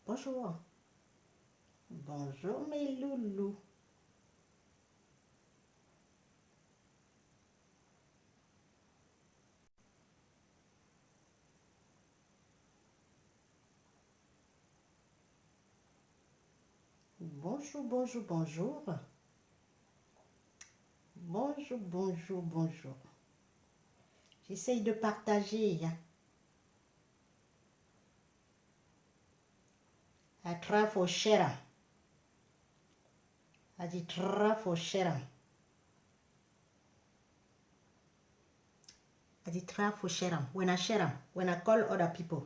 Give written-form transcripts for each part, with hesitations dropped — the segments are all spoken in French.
Bonjour. Bonjour mes loulous. Bonjour, bonjour, bonjour. Bonjour, bonjour, bonjour. J'essaye de partager. A trafo share. A di trafo share. A di trafo share. When I share, when I call other people.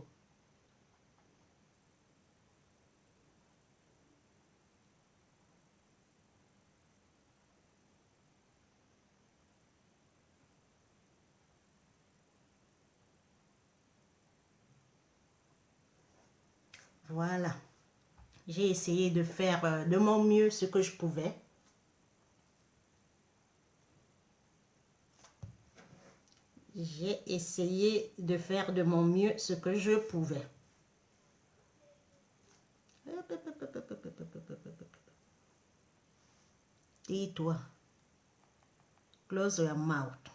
Voilà. J'ai essayé de faire de mon mieux ce que je pouvais. J'ai essayé de faire de mon mieux ce que je pouvais. Dis-toi. Close your mouth.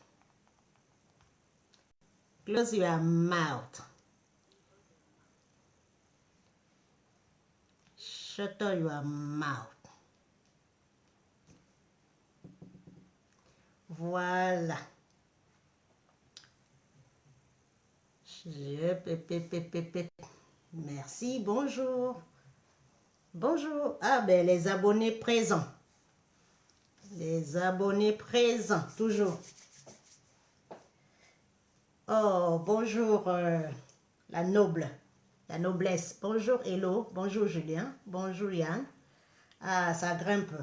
Close your mouth. Shut your mouth. Voilà. Merci, bonjour. Bonjour. Ah ben les abonnés présents. Les abonnés présents, toujours. Oh, bonjour la noble, la noblesse. Bonjour Hello, bonjour Julien, bonjour Yann. Ah, ça grimpe.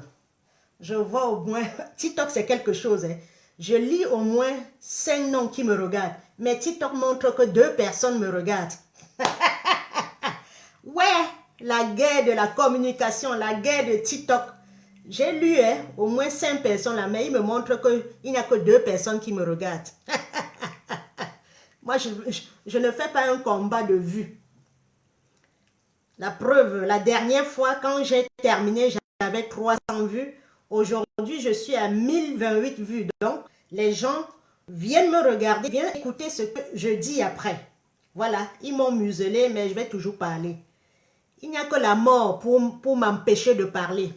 Je vois au moins, TikTok c'est quelque chose. Hein. Je lis au moins 5 noms qui me regardent. Mais TikTok montre que 2 personnes me regardent. Ouais, la guerre de la communication, la guerre de TikTok. J'ai lu au moins 5 personnes là, mais il me montre qu'il n'y a que 2 personnes qui me regardent. Moi, je ne fais pas un combat de vues. La preuve, la dernière fois, quand j'ai terminé, j'avais 300 vues. Aujourd'hui, je suis à 1028 vues. Donc, les gens viennent me regarder, viennent écouter ce que je dis après. Voilà, ils m'ont muselé, mais je vais toujours parler. Il n'y a que la mort pour m'empêcher de parler.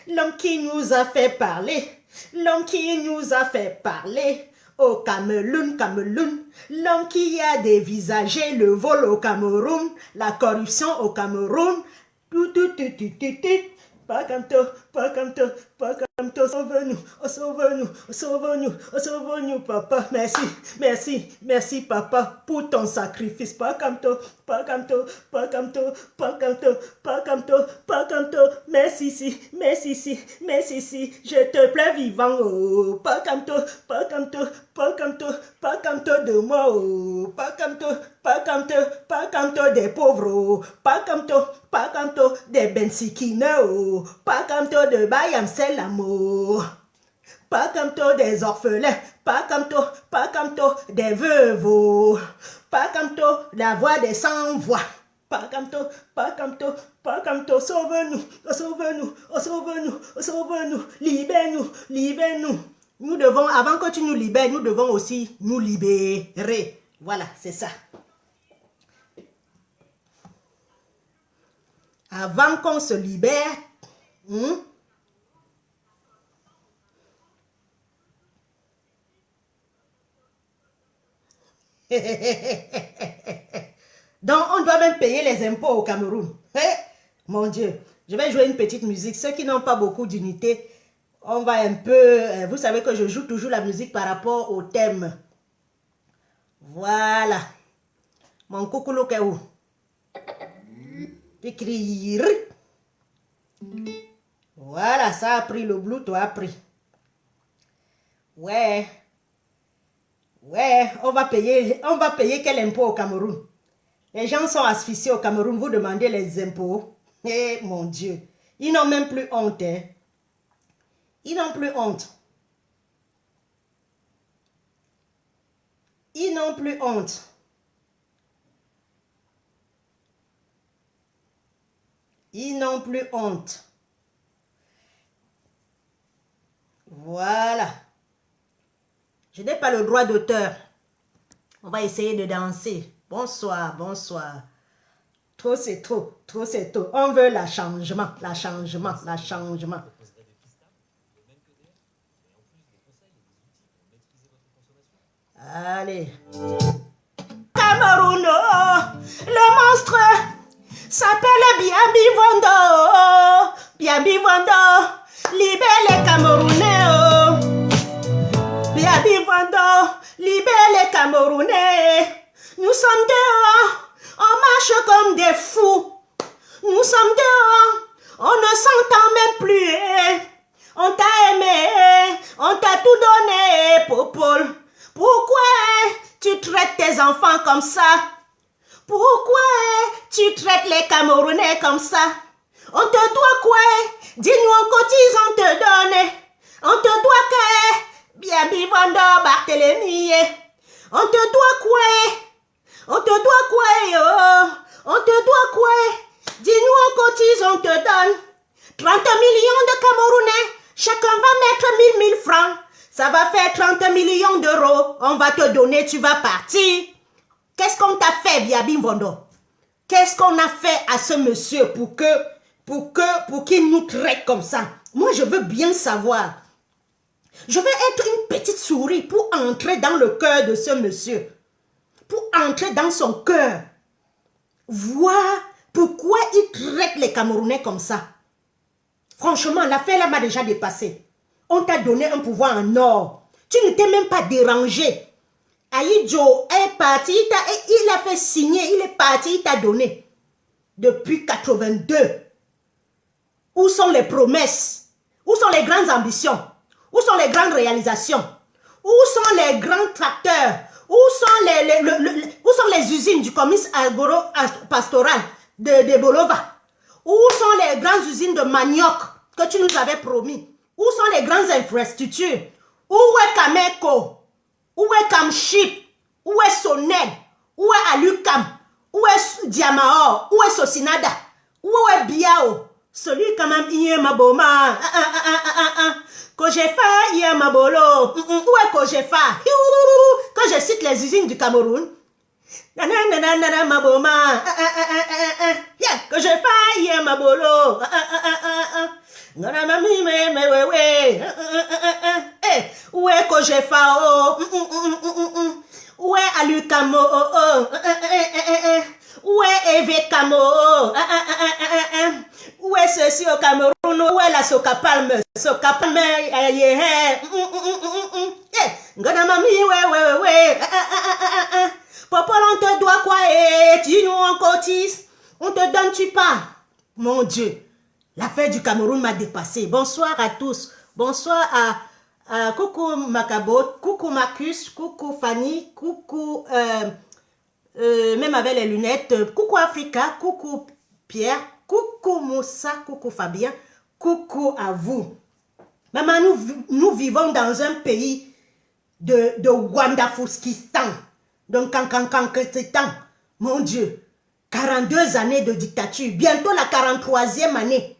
L'homme qui nous a fait parler, l'homme qui nous a fait parler au Cameroun, l'homme qui a dévisagé le vol au Cameroun, la corruption au Cameroun, pas comme toi, pas comme toi, pas comme toi, sauve-nous, oh sauve-nous, oh sauve-nous, oh sauve-nous, papa, merci, merci, merci, papa, pour ton sacrifice, pas comme toi, pas comme toi, pas comme toi, pas comme toi, pas comme toi, pas comme toi, merci, si, merci, si, merci, si, je te plais vivant, oh, pas comme toi, pas comme toi, pas comme toi, pas comme toi de moi, oh, pas comme toi, pas comme toi, pas comme toi des pauvres, oh, pas comme toi, pas comme toi des bensikines, oh, pas comme toi de Bayam Selamo, pas comme toi des orphelins, pas comme toi des veuves, oh, pas comme toi la voix des sans-voix. Pas comme toi, pas comme toi, pas comme toi, sauve-nous, oh, sauve-nous, oh, sauve-nous, oh, sauve-nous, libère-nous, libère-nous. Nous devons, avant que tu nous libères, nous devons aussi nous libérer. Voilà, c'est ça. Avant qu'on se libère, donc on doit même payer les impôts au Cameroun. Mon Dieu, je vais jouer une petite musique. Ceux qui n'ont pas beaucoup d'unité, on va un peu... vous savez que je joue toujours la musique par rapport au thème. Voilà. Mon coucou est où? Écrire. Voilà, ça a pris, le Bluetooth a pris. Ouais. Ouais, on va payer quel impôt au Cameroun? Les gens sont asphyxiés au Cameroun, vous demandez les impôts. Eh mon Dieu. Ils n'ont même plus honte. Hein. Ils n'ont plus honte. Ils n'ont plus honte. Ils n'ont plus honte. Voilà. Je n'ai pas le droit d'auteur. On va essayer de danser. Bonsoir, bonsoir. Trop c'est trop, trop c'est trop. On veut la changement, la changement, la changement. Allez. Cameroun, le monstre s'appelle Biabi Vondo. Biabi Vondo, libère les Camerounais. Biabi Vondo, libère les Camerounais. Nous sommes dehors, on marche comme des fous. Nous sommes dehors, on ne s'entend même plus. On t'a aimé, on t'a tout donné, Popol. Pourquoi tu traites tes enfants comme ça? Pourquoi tu traites les Camerounais comme ça? On te doit quoi? Dis-nous, on cotise, on te donne. On te doit quoi? Biabi Vondo, Barthélemy. On te doit quoi? On te doit quoi? Oh? On te doit quoi? Dis-nous, on cotise, on te donne. 30 millions de Camerounais, chacun va mettre 1000 francs. Ça va faire 30 millions d'euros. On va te donner, tu vas partir. Qu'est-ce qu'on t'a fait, Biabi Vondo? Qu'est-ce qu'on a fait à ce monsieur pour qu'il nous traite comme ça? Moi, je veux bien savoir. Je veux être une petite souris pour entrer dans le cœur de ce monsieur. Pour entrer dans son cœur. Voir pourquoi il traite les Camerounais comme ça. Franchement, l'affaire là m'a déjà dépassé. On t'a donné un pouvoir en or. Tu ne t'es même pas dérangé. Aïdjo est parti, il a fait signer, il est parti, il t'a donné. Depuis 82. Où sont les promesses? Où sont les grandes ambitions? Où sont les grandes réalisations? Où sont les grands tracteurs? Où sont les usines du commerce agro-pastoral de Bolova? Où sont les grandes usines de manioc que tu nous avais promis? Où sont les grandes infrastructures? Où est Cameco? Où est Camchip? Où est Sonel? Où est Alucam? Où est Diamao? Où est Sosinada? Où est Biao? Celui quand même, il est ma boma. Kojefa, il est ma bolo. Où est Kojefa? Quand je cite les usines du Cameroun, nanana ma boma. Kojefa, il est ma bolo. Où est Kojefa? Où est Alucamo? Où est Evekamo? Où est ceci au Cameroun? Où est la Socapalme? Socapalme, Popol, on te doit quoi? Dis-nous, on cotise. On te donne, tu pars. Mon Dieu, l'affaire du Cameroun m'a dépassé. Bonsoir à tous. Bonsoir à coucou Macabot, coucou Marcus, coucou Fanny, coucou même avec les lunettes, coucou Africa, coucou Pierre, coucou Moussa, coucou Fabien, coucou à vous. Maman, nous vivons dans un pays de Wandafouskistan, donc Kankankistan. Mon Dieu, 42 années de dictature, bientôt la 43e année.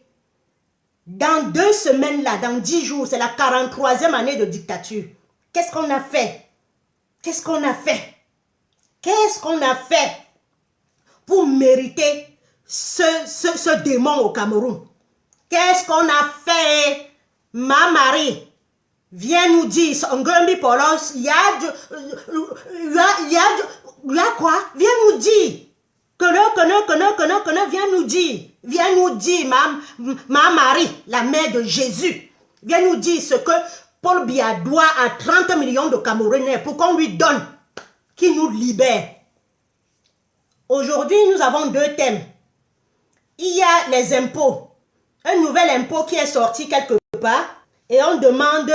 Dans 2 semaines là, dans 10 jours, c'est la 43e année de dictature. Qu'est-ce qu'on a fait? Qu'est-ce qu'on a fait? Qu'est-ce qu'on a fait pour mériter ce démon au Cameroun? Qu'est-ce qu'on a fait? Ma Marie, viens nous dire, Ngombi Polos, il y a quoi? Viens nous dire. Viens nous dire, ma Marie, la mère de Jésus. Viens nous dire ce que Paul Biya doit à 30 millions de Camerounais pour qu'on lui donne, qui nous libère. Aujourd'hui, nous avons 2 thèmes. Il y a les impôts. Un nouvel impôt qui est sorti quelque part et on demande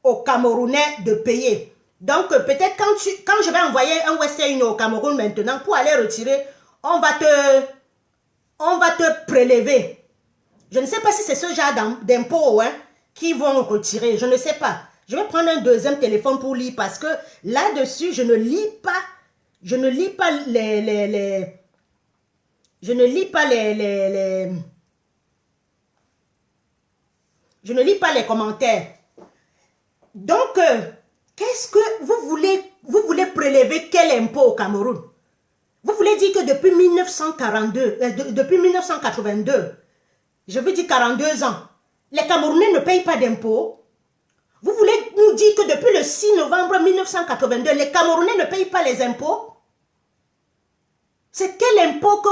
aux Camerounais de payer. Donc, peut-être quand je vais envoyer un Western Union au Cameroun maintenant, pour aller retirer, on va te prélever Je ne sais pas si c'est ce genre d'impôts hein, qui vont retirer. Je ne sais pas. Je vais prendre un deuxième téléphone pour lire parce que là-dessus, je ne lis pas. Je ne lis pas je ne lis pas je ne lis pas les commentaires. Donc, qu'est-ce que vous voulez prélever quel impôt au Cameroun? Vous voulez dire que depuis 1942, depuis 1982, je veux dire 42 ans, les Camerounais ne payent pas d'impôts? Vous voulez nous dire que depuis le 6 novembre 1982, les Camerounais ne payent pas les impôts? C'est quel impôt que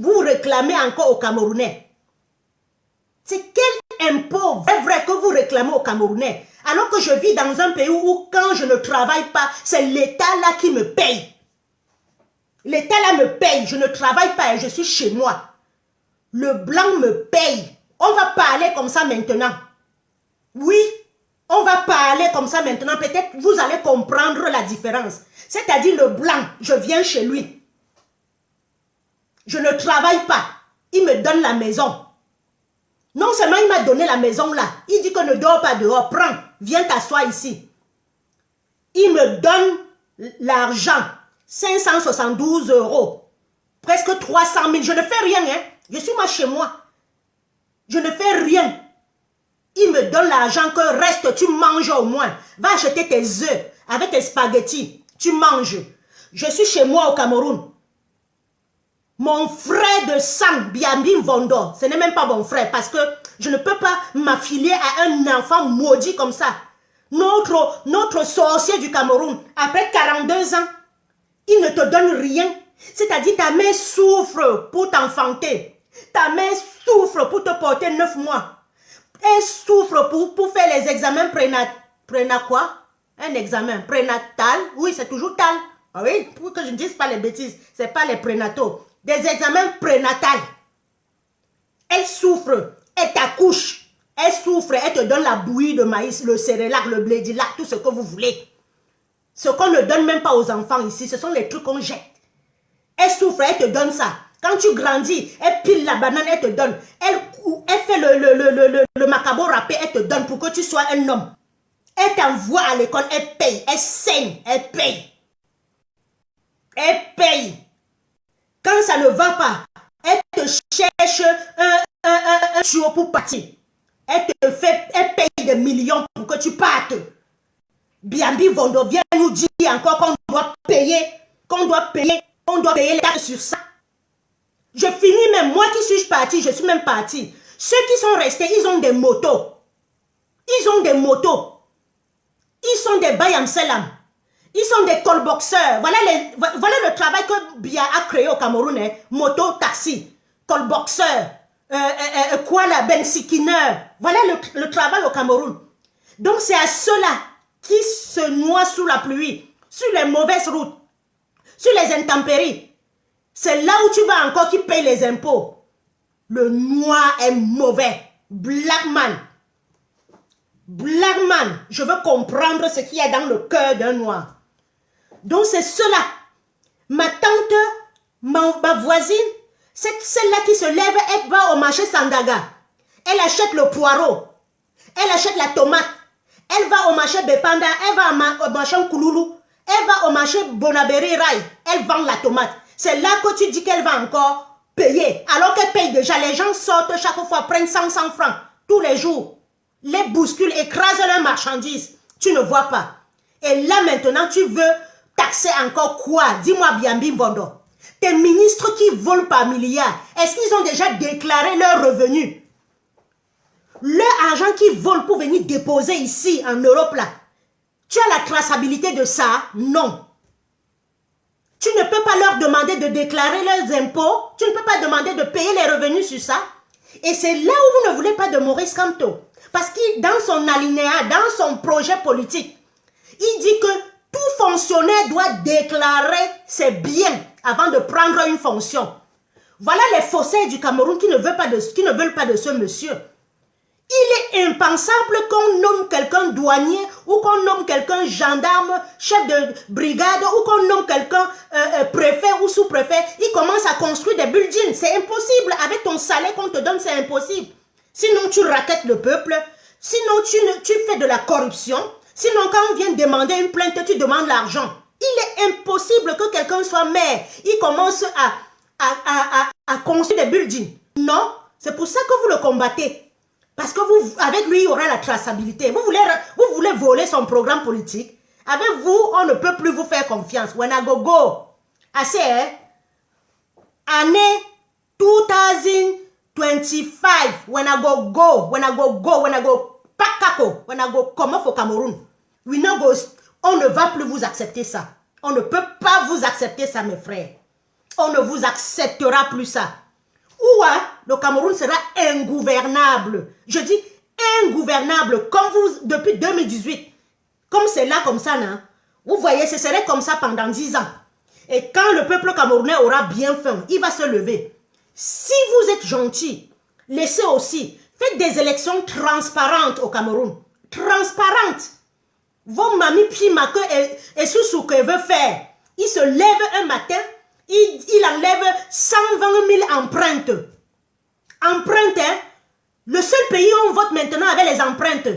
vous réclamez encore aux Camerounais? C'est quel impôt vrai que vous réclamez aux Camerounais? Alors que je vis dans un pays où quand je ne travaille pas, c'est l'État là qui me paye. L'État là me paye, je ne travaille pas et je suis chez moi. Le blanc me paye. On va parler comme ça maintenant. Oui, on va parler comme ça maintenant. Peut-être vous allez comprendre la différence. C'est-à-dire le blanc, je viens chez lui. Je ne travaille pas. Il me donne la maison. Non seulement il m'a donné la maison là. Il dit que ne dors pas dehors. Prends, viens t'asseoir ici. Il me donne l'argent. 572 €. Presque 300 000. Je ne fais rien. Hein. Je suis moi chez moi. Je ne fais rien. Il me donne l'argent que reste, tu manges au moins. Va acheter tes œufs avec tes spaghettis. Tu manges. Je suis chez moi au Cameroun. Mon frère de sang, Biambi Vondo, ce n'est même pas mon frère parce que je ne peux pas m'affilier à un enfant maudit comme ça. Notre sorcier du Cameroun, après 42 ans, il ne te donne rien. C'est-à-dire ta mère souffre pour t'enfanter. Ta mère souffre pour te porter 9 mois. Elle souffre pour faire les examens quoi? Un examen prénatal. Oui, c'est toujours tal. Ah oui, pour que je ne dise pas les bêtises. Ce n'est pas les prénataux. Des examens prénatals. Elle souffre. Elle t'accouche. Elle souffre. Elle te donne la bouillie de maïs, le cérélac, le blédilac, tout ce que vous voulez. Ce qu'on ne donne même pas aux enfants ici, ce sont les trucs qu'on jette. Elle souffre, elle te donne ça. Quand tu grandis, elle pile la banane, elle te donne. Elle fait le macabo râpé, elle te donne pour que tu sois un homme. Elle t'envoie à l'école, elle paye, elle saigne, elle paye. Elle paye. Quand ça ne va pas, elle te cherche un tuyau pour partir. Elle paye des millions pour que tu partes. Biambi Vondo vient nous dire encore qu'on doit payer les taxes sur ça. Je finis même, moi qui suis parti, je suis même parti. Ceux qui sont restés, ils ont des motos. Ils ont des motos. Ils sont des bayamselam. Ils sont des colboxeurs. Voilà le travail que Bia a créé au Cameroun. Hein. Moto, taxi, colboxeur, quoi la bensikineur. Voilà le travail au Cameroun. Donc c'est à ceux-là qui se noient sous la pluie, sur les mauvaises routes, sur les intempéries. C'est là où tu vas encore qui paye les impôts. Le noir est mauvais. Black man. Black man. Je veux comprendre ce qu'il y a dans le cœur d'un noir. Donc c'est cela. Ma tante, ma voisine, c'est celle-là qui se lève, elle va au marché Sandaga. Elle achète le poireau. Elle achète la tomate. Elle va au marché Bepanda. Elle va au marché Kouloulou. Elle va au marché Bonaberi Rai. Elle vend la tomate. C'est là que tu dis qu'elle va encore payer. Alors qu'elle paye déjà. Les gens sortent chaque fois, prennent 100 francs tous les jours. Les bousculent, écrasent leurs marchandises. Tu ne vois pas. Et là maintenant, tu veux taxer encore quoi? Dis-moi Biambi Vondo. Tes ministres qui volent par milliards, est-ce qu'ils ont déjà déclaré leurs revenus? Leur argent qu'ils volent pour venir déposer ici en Europe là. Tu as la traçabilité de ça? Non. Tu ne peux pas leur demander de déclarer leurs impôts. Tu ne peux pas demander de payer les revenus sur ça. Et c'est là où vous ne voulez pas de Maurice Kamto. Parce que dans son alinéa, dans son projet politique, il dit que tout fonctionnaire doit déclarer ses biens avant de prendre une fonction. Voilà les faussaires du Cameroun qui ne veulent pas de ce monsieur. Il est impensable qu'on nomme quelqu'un douanier ou qu'on nomme quelqu'un gendarme, chef de brigade ou qu'on nomme quelqu'un préfet ou sous-préfet. Il commence à construire des buildings. C'est impossible. Avec ton salaire qu'on te donne, c'est impossible. sinon tu raquettes le peuple, sinon tu fais de la corruption, sinon quand on vient demander une plainte, tu demandes l'argent. Il est impossible que quelqu'un soit maire, il commence à construire des buildings. Non, c'est pour ça que vous le combattez. Parce que avec lui, il y aura la traçabilité. Vous voulez voler son programme politique. Avec vous, on ne peut plus vous faire confiance. When I go. Assez, hein? Année 2025. When I go. Pakako. When I go come off au Cameroun. On ne va plus vous accepter ça. On ne peut pas vous accepter ça, mes frères. On ne vous acceptera plus ça. Ou le Cameroun sera ingouvernable. Je dis ingouvernable, comme vous, depuis 2018. Comme c'est là, comme ça, non? Vous voyez, ce serait comme ça pendant 10 ans. Et quand le peuple camerounais aura bien faim, il va se lever. Si vous êtes gentil, laissez aussi, faites des élections transparentes au Cameroun. Transparentes. Vos mamies Pimake et Soussou que veut faire, il se lève un matin, il enlève 120 000 empreintes. Empreintes, hein? Le seul pays où on vote maintenant avec les empreintes.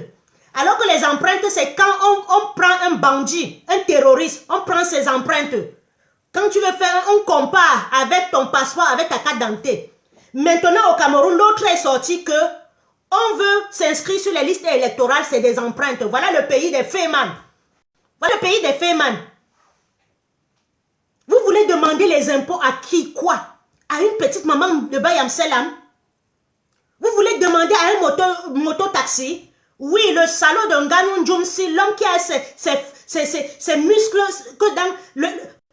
Alors que les empreintes, c'est quand on prend un bandit, un terroriste, on prend ses empreintes. Quand tu veux faire, on compare avec ton passeport, avec ta carte d'identité. Maintenant au Cameroun, l'autre est sorti que on veut s'inscrire sur les listes électorales, c'est des empreintes. Voilà le pays des Féman. Voilà le pays des Féman. Vous voulez demander les impôts à qui, quoi? À une petite maman de Bayam Selam? Vous voulez demander à un moto-taxi? Oui, le salaud d'un Ganon Jumsi, l'homme qui a ses muscles que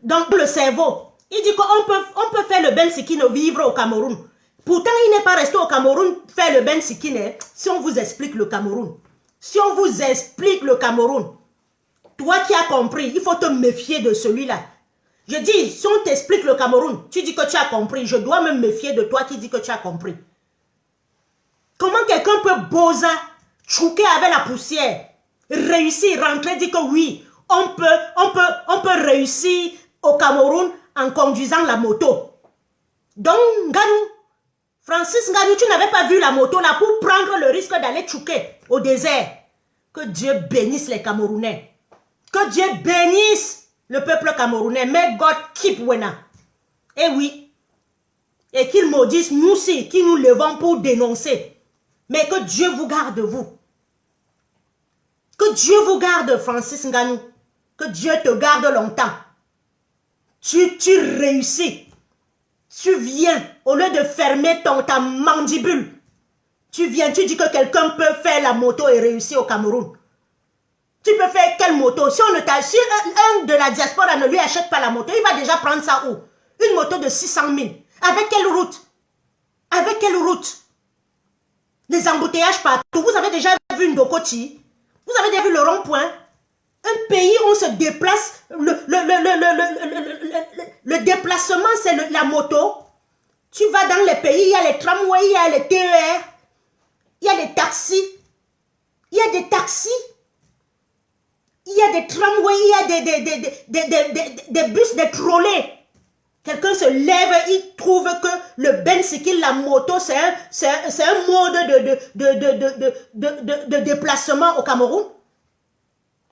dans le cerveau. Il dit qu'on peut faire le Ben Sikine vivre au Cameroun. Pourtant, il n'est pas resté au Cameroun faire le Ben Sikine. Si on vous explique le Cameroun. Si on vous explique le Cameroun. Toi qui as compris, il faut te méfier de celui-là. Je dis, si on t'explique le Cameroun, tu dis que tu as compris. Je dois me méfier de toi qui dis que tu as compris. Comment quelqu'un peut bosa, chouquer avec la poussière, réussir, rentrer, dire que oui, on peut réussir au Cameroun en conduisant la moto. Donc, Nganou, Francis Nganou, tu n'avais pas vu la moto là pour prendre le risque d'aller chouquer au désert. Que Dieu bénisse les Camerounais. Que Dieu bénisse le peuple camerounais. May God keep Wena. Eh oui. Et qu'il maudisse nous aussi, qui nous levons pour dénoncer. Mais que Dieu vous garde, vous. Que Dieu vous garde, Francis Nganou. Que Dieu te garde longtemps. Tu réussis. Tu viens, au lieu de fermer ta mandibule, tu viens, tu dis que quelqu'un peut faire la moto et réussir au Cameroun. Tu peux faire quelle moto? Si un de la diaspora ne lui achète pas la moto, il va déjà prendre ça où? Une moto de 600 000. Avec quelle route? Avec quelle route? Les embouteillages partout. Vous avez déjà vu une Dokoti? Vous avez déjà vu le rond-point? Un pays où on se déplace, le déplacement c'est la moto. Tu vas dans les pays, il y a les tramways, il y a les TER, il y a les taxis, il y a des taxis, il y a des tramways, il y a des bus, des trolley. Quelqu'un se lève, il trouve que le bensikil, la moto, c'est un mode de déplacement au Cameroun.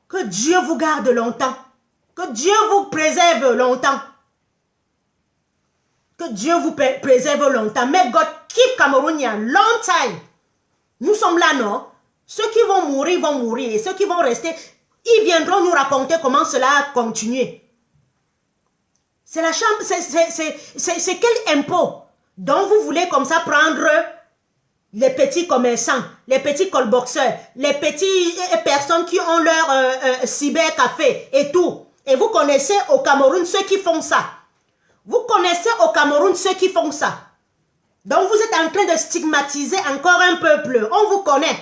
Que Dieu vous garde longtemps. Que Dieu vous préserve longtemps. Que Dieu vous préserve longtemps. May God keep Cameroonian long time. Nous sommes là, non? Ceux qui vont mourir. Et ceux qui vont rester, ils viendront nous raconter comment cela a continué. C'est la chambre, c'est quel impôt dont vous voulez comme ça prendre les petits commerçants, les petits colboxeurs, les petites personnes qui ont leur cybercafé et tout. Et vous connaissez au Cameroun ceux qui font ça. Vous connaissez au Cameroun ceux qui font ça. Donc vous êtes en train de stigmatiser encore un peuple. On vous connaît.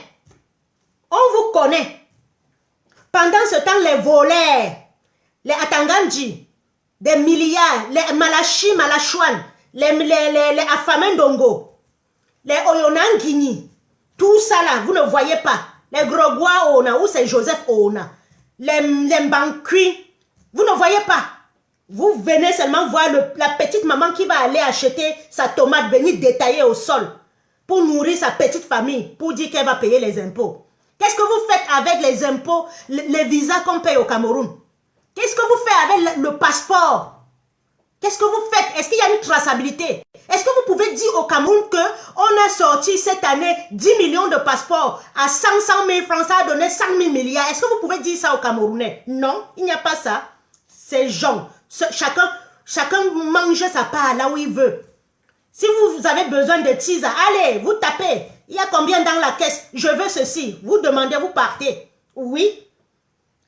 On vous connaît. Pendant ce temps, les voleurs, les Atanganji, des milliards, les Malachi, Malachouane, les Afamendongo, les Oyonangini, tout ça là, vous ne voyez pas. Les Grogwa Ona, ou c'est Joseph Ona, les Mbankui, vous ne voyez pas. Vous venez seulement voir la petite maman qui va aller acheter sa tomate, venir détailler au sol. pour nourrir sa petite famille, pour dire qu'elle va payer les impôts. Qu'est-ce que vous faites avec les impôts, les visas qu'on paye au Cameroun? Qu'est-ce que vous faites avec le passeport? Qu'est-ce que vous faites? Est-ce qu'il y a une traçabilité? Est-ce que vous pouvez dire au Cameroun qu'on a sorti cette année 10 millions de passeports à 500 000 francs, ça a donné 5 000 milliards? Est-ce que vous pouvez dire ça aux Camerounais? Non, il n'y a pas ça. C'est gens. Chacun mange sa part là où il veut. Si vous avez besoin de teaser, allez, vous tapez. Il y a combien dans la caisse? Je veux ceci. Vous demandez, vous partez. Oui.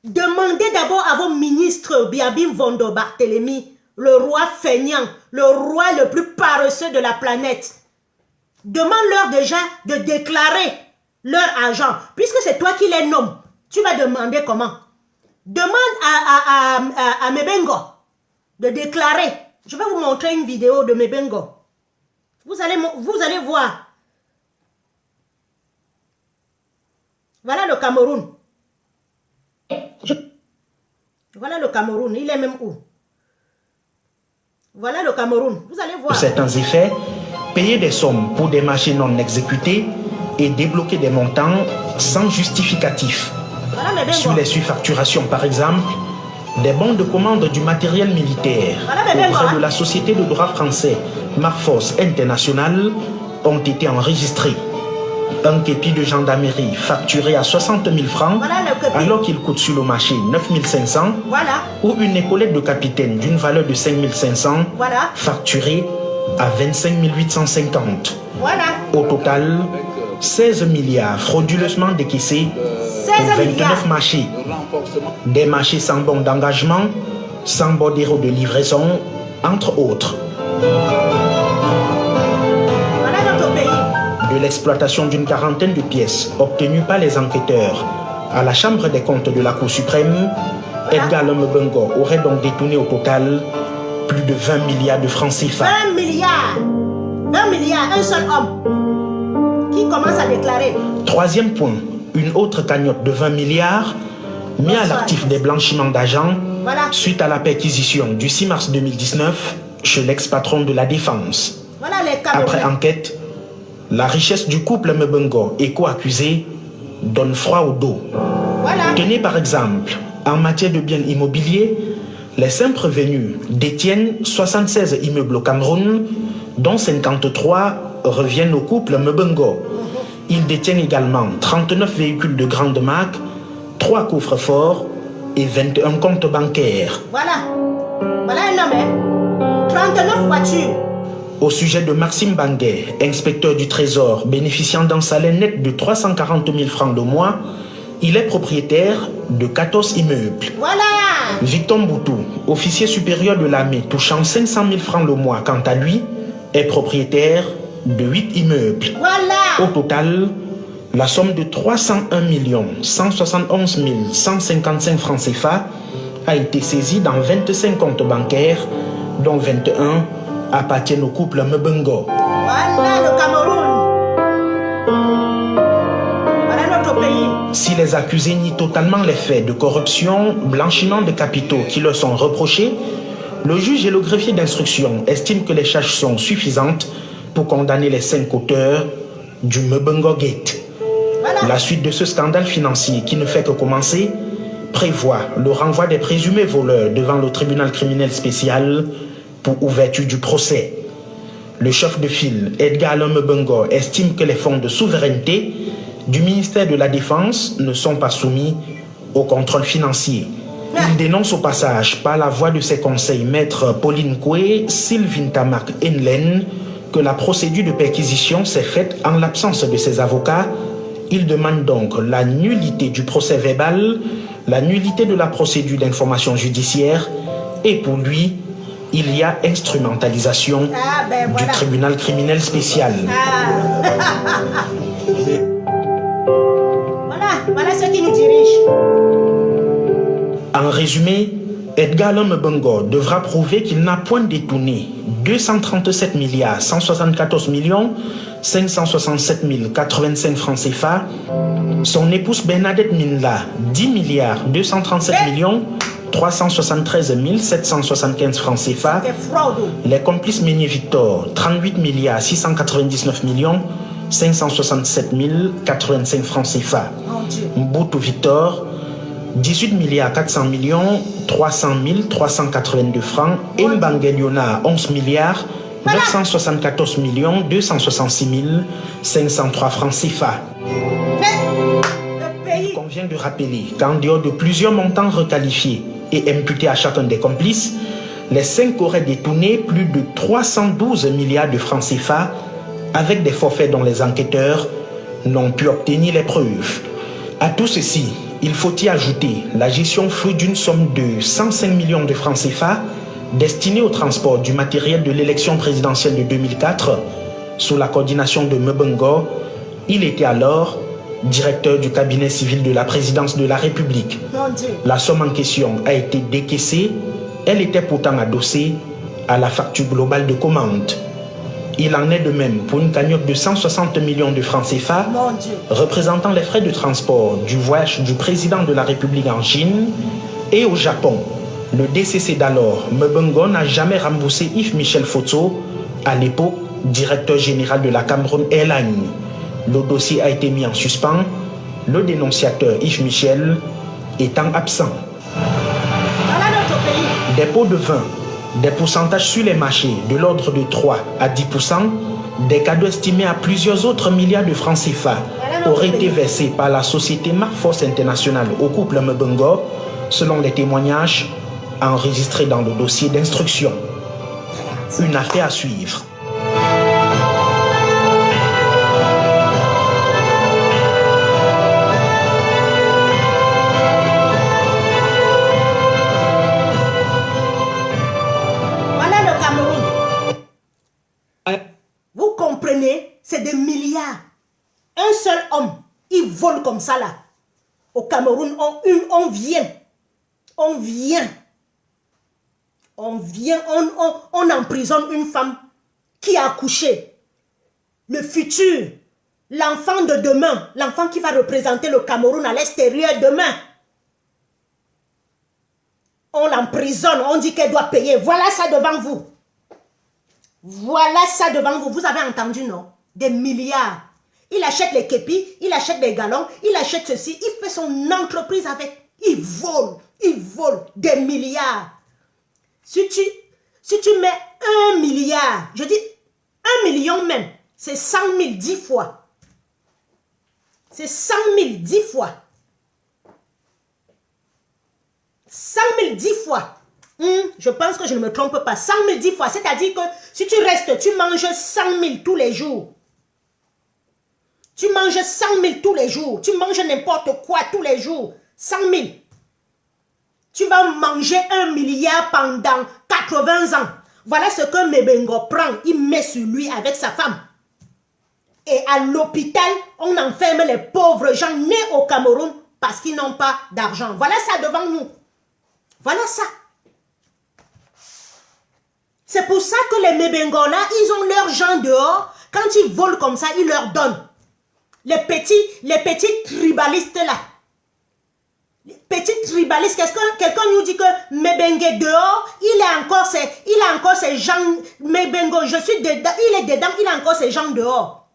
Demandez d'abord à vos ministres, Biabim Vondo Barthélemy, le roi feignant, le roi le plus paresseux de la planète. Demande-leur déjà de déclarer leur argent. Puisque c'est toi qui les nommes, tu vas demander comment. Demande à Mebengo de déclarer. Je vais vous montrer une vidéo de Mebengo. Vous allez voir. Voilà le Cameroun. Voilà le Cameroun. Il est même où? Voilà le Cameroun. Vous allez voir. Certains effets, payer des sommes pour des marchés non exécutés et débloquer des montants sans justificatif. Voilà, sur les surfacturations, par exemple, des bons de commande du matériel militaire auprès de la société de droit français Marforce International ont été enregistrés. Un képi de gendarmerie facturé à 60 000 francs alors qu'il coûte sur le marché 9 500, ou une épaulette de capitaine d'une valeur de 5 500 facturée à 25 850. Au total, 16 milliards frauduleusement décaissés pour 29 marchés. Des marchés sans bon d'engagement, sans bordereau de livraison, entre autres. De l'exploitation d'une quarantaine de pièces obtenues par les enquêteurs à la Chambre des comptes de la Cour suprême, Edgar Mebengo aurait donc détourné au total plus de 20 milliards de francs CFA. 20 milliards! 20 milliards, un seul homme qui commence à déclarer. Troisième point, une autre cagnotte de 20 milliards mis à l'actif des blanchiments d'argent suite à la perquisition du 6 mars 2019 chez l'ex-patron de la Défense. Après enquête, la richesse du couple Mebengo et co-accusé donne froid au dos. Tenez par exemple, en matière de biens immobiliers, les cinq prévenus détiennent 76 immeubles au Cameroun, dont 53 reviennent au couple Mebengo. Ils détiennent également 39 véhicules de grande marque, 3 coffres-forts et 21 comptes bancaires. Voilà un homme, hein? 39 voitures. Au sujet de Maxime Banguet, inspecteur du Trésor, bénéficiant d'un salaire net de 340 000 francs le mois, il est propriétaire de 14 immeubles. Victor Mboutou, officier supérieur de l'armée touchant 500 000 francs le mois, quant à lui, est propriétaire de 8 immeubles. Au total, la somme de 301 171 155 francs CFA a été saisie dans 25 comptes bancaires, dont 21 appartiennent au couple Mebengo. Voilà le Cameroun. Voilà notre pays. Si les accusés nient totalement les faits de corruption, blanchiment de capitaux qui leur sont reprochés, le juge et le greffier d'instruction estiment que les charges sont suffisantes pour condamner les 5 auteurs du Mebengo Gate. La suite de ce scandale financier qui ne fait que commencer prévoit le renvoi des présumés voleurs devant le tribunal criminel spécial pour ouverture du procès. Le chef de file, Edgar Mebengo, estime que les fonds de souveraineté du ministère de la Défense ne sont pas soumis au contrôle financier. Il dénonce au passage, par la voix de ses conseils, maître Pauline Koué, Sylvine Tamak Enlen, que la procédure de perquisition s'est faite en l'absence de ses avocats. Il demande donc la nullité du procès verbal, la nullité de la procédure d'information judiciaire, et pour lui, il y a instrumentalisation du tribunal criminel spécial. Voilà ce qui nous dirige. En résumé, Edgar Mebengo devra prouver qu'il n'a point détourné 237 milliards 174 millions 567 085 francs CFA, son épouse Bernadette Minla 10 milliards 237 millions 373 775 francs CFA, les complices Meunier Victor 38 milliards 699 millions 567 085 francs CFA. Mon Dieu. Mbutu Victor, 18 milliards 400 millions 300 382 francs. Et Mbangeliona, 11 milliards 974 millions 266 503 francs CFA. Il convient de rappeler qu'en dehors de plusieurs montants requalifiés et imputés à chacun des complices, les 5 auraient détourné plus de 312 milliards de francs CFA avec des forfaits dont les enquêteurs n'ont pu obtenir les preuves. À tout ceci, il faut y ajouter la gestion floue d'une somme de 105 millions de francs CFA destinée au transport du matériel de l'élection présidentielle de 2004 sous la coordination de Mbengo. Il était alors directeur du cabinet civil de la présidence de la République. La somme en question a été décaissée. Elle était pourtant adossée à la facture globale de commande. Il en est de même pour une cagnotte de 160 millions de francs CFA représentant les frais de transport du voyage du président de la République en Chine et au Japon. Le DCC d'alors, Mbengo, n'a jamais remboursé Yves Michel Foto, à l'époque directeur général de la Cameroun Airlines. Le dossier a été mis en suspens, le dénonciateur Yves Michel étant absent. Des pots de vin, des pourcentages sur les marchés de l'ordre de 3 à 10%, des cadeaux estimés à plusieurs autres milliards de francs CFA auraient été versés par la société Marforce International au couple Mbengo, selon les témoignages enregistrés dans le dossier d'instruction. Une affaire à suivre. Vous comprenez, c'est des milliards. Un seul homme, il vole comme ça là. Au Cameroun, on emprisonne une femme qui a accouché. Le futur, l'enfant de demain, l'enfant qui va représenter le Cameroun à l'extérieur demain. On l'emprisonne, on dit qu'elle doit payer. Voilà ça devant vous. Voilà ça devant vous. Vous avez entendu, non? Des milliards. Il achète les képis, il achète des galons, il achète ceci, il fait son entreprise avec. Il vole des milliards. Si tu mets 1 milliard, je dis 1 million même, c'est 100 000 10 fois. C'est 100 000 10 fois. 100 000 10 fois. Je pense que je ne me trompe pas. 100 000 10 fois. C'est-à-dire que si tu restes, tu manges 100 000 tous les jours. Tu manges 100 000 tous les jours. Tu manges n'importe quoi tous les jours. 100 000. Tu vas manger 1 milliard pendant 80 ans. Voilà ce que Mbengo prend. Il met sur lui avec sa femme. Et à l'hôpital, on enferme les pauvres gens nés au Cameroun parce qu'ils n'ont pas d'argent. Voilà ça devant nous. Voilà ça. C'est pour ça que les Mbengo là, ils ont leurs gens dehors. Quand ils volent comme ça, ils leur donnent. Les petits tribalistes là. Les petits tribalistes, qu'est-ce que quelqu'un nous dit que Mbengue dehors, il a encore ses gens. Mbengo, je suis dedans, il est dedans, il a encore ses gens dehors.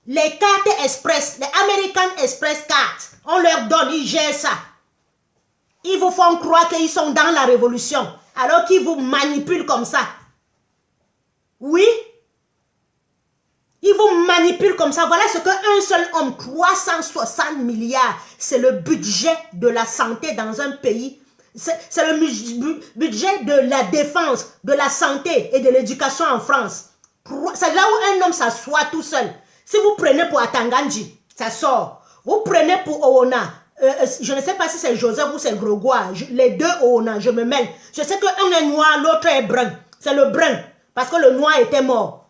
Les cartes express, les American Express cartes, on leur donne, ils gèrent ça. Ils vous font croire qu'ils sont dans la révolution, alors qu'ils vous manipulent comme ça. Oui. Ils vous manipulent comme ça. Voilà ce qu'un seul homme, 360 milliards, c'est le budget de la santé dans un pays. C'est le budget de la défense, de la santé et de l'éducation en France. C'est là où un homme s'assoit tout seul. Si vous prenez pour Atanganji, ça sort. Vous prenez pour Oona. Je ne sais pas si c'est Joseph ou c'est Grogois. Les deux Oona, je me mêle. Je sais qu'un est noir, l'autre est brun. C'est le brun. Parce que le noir était mort.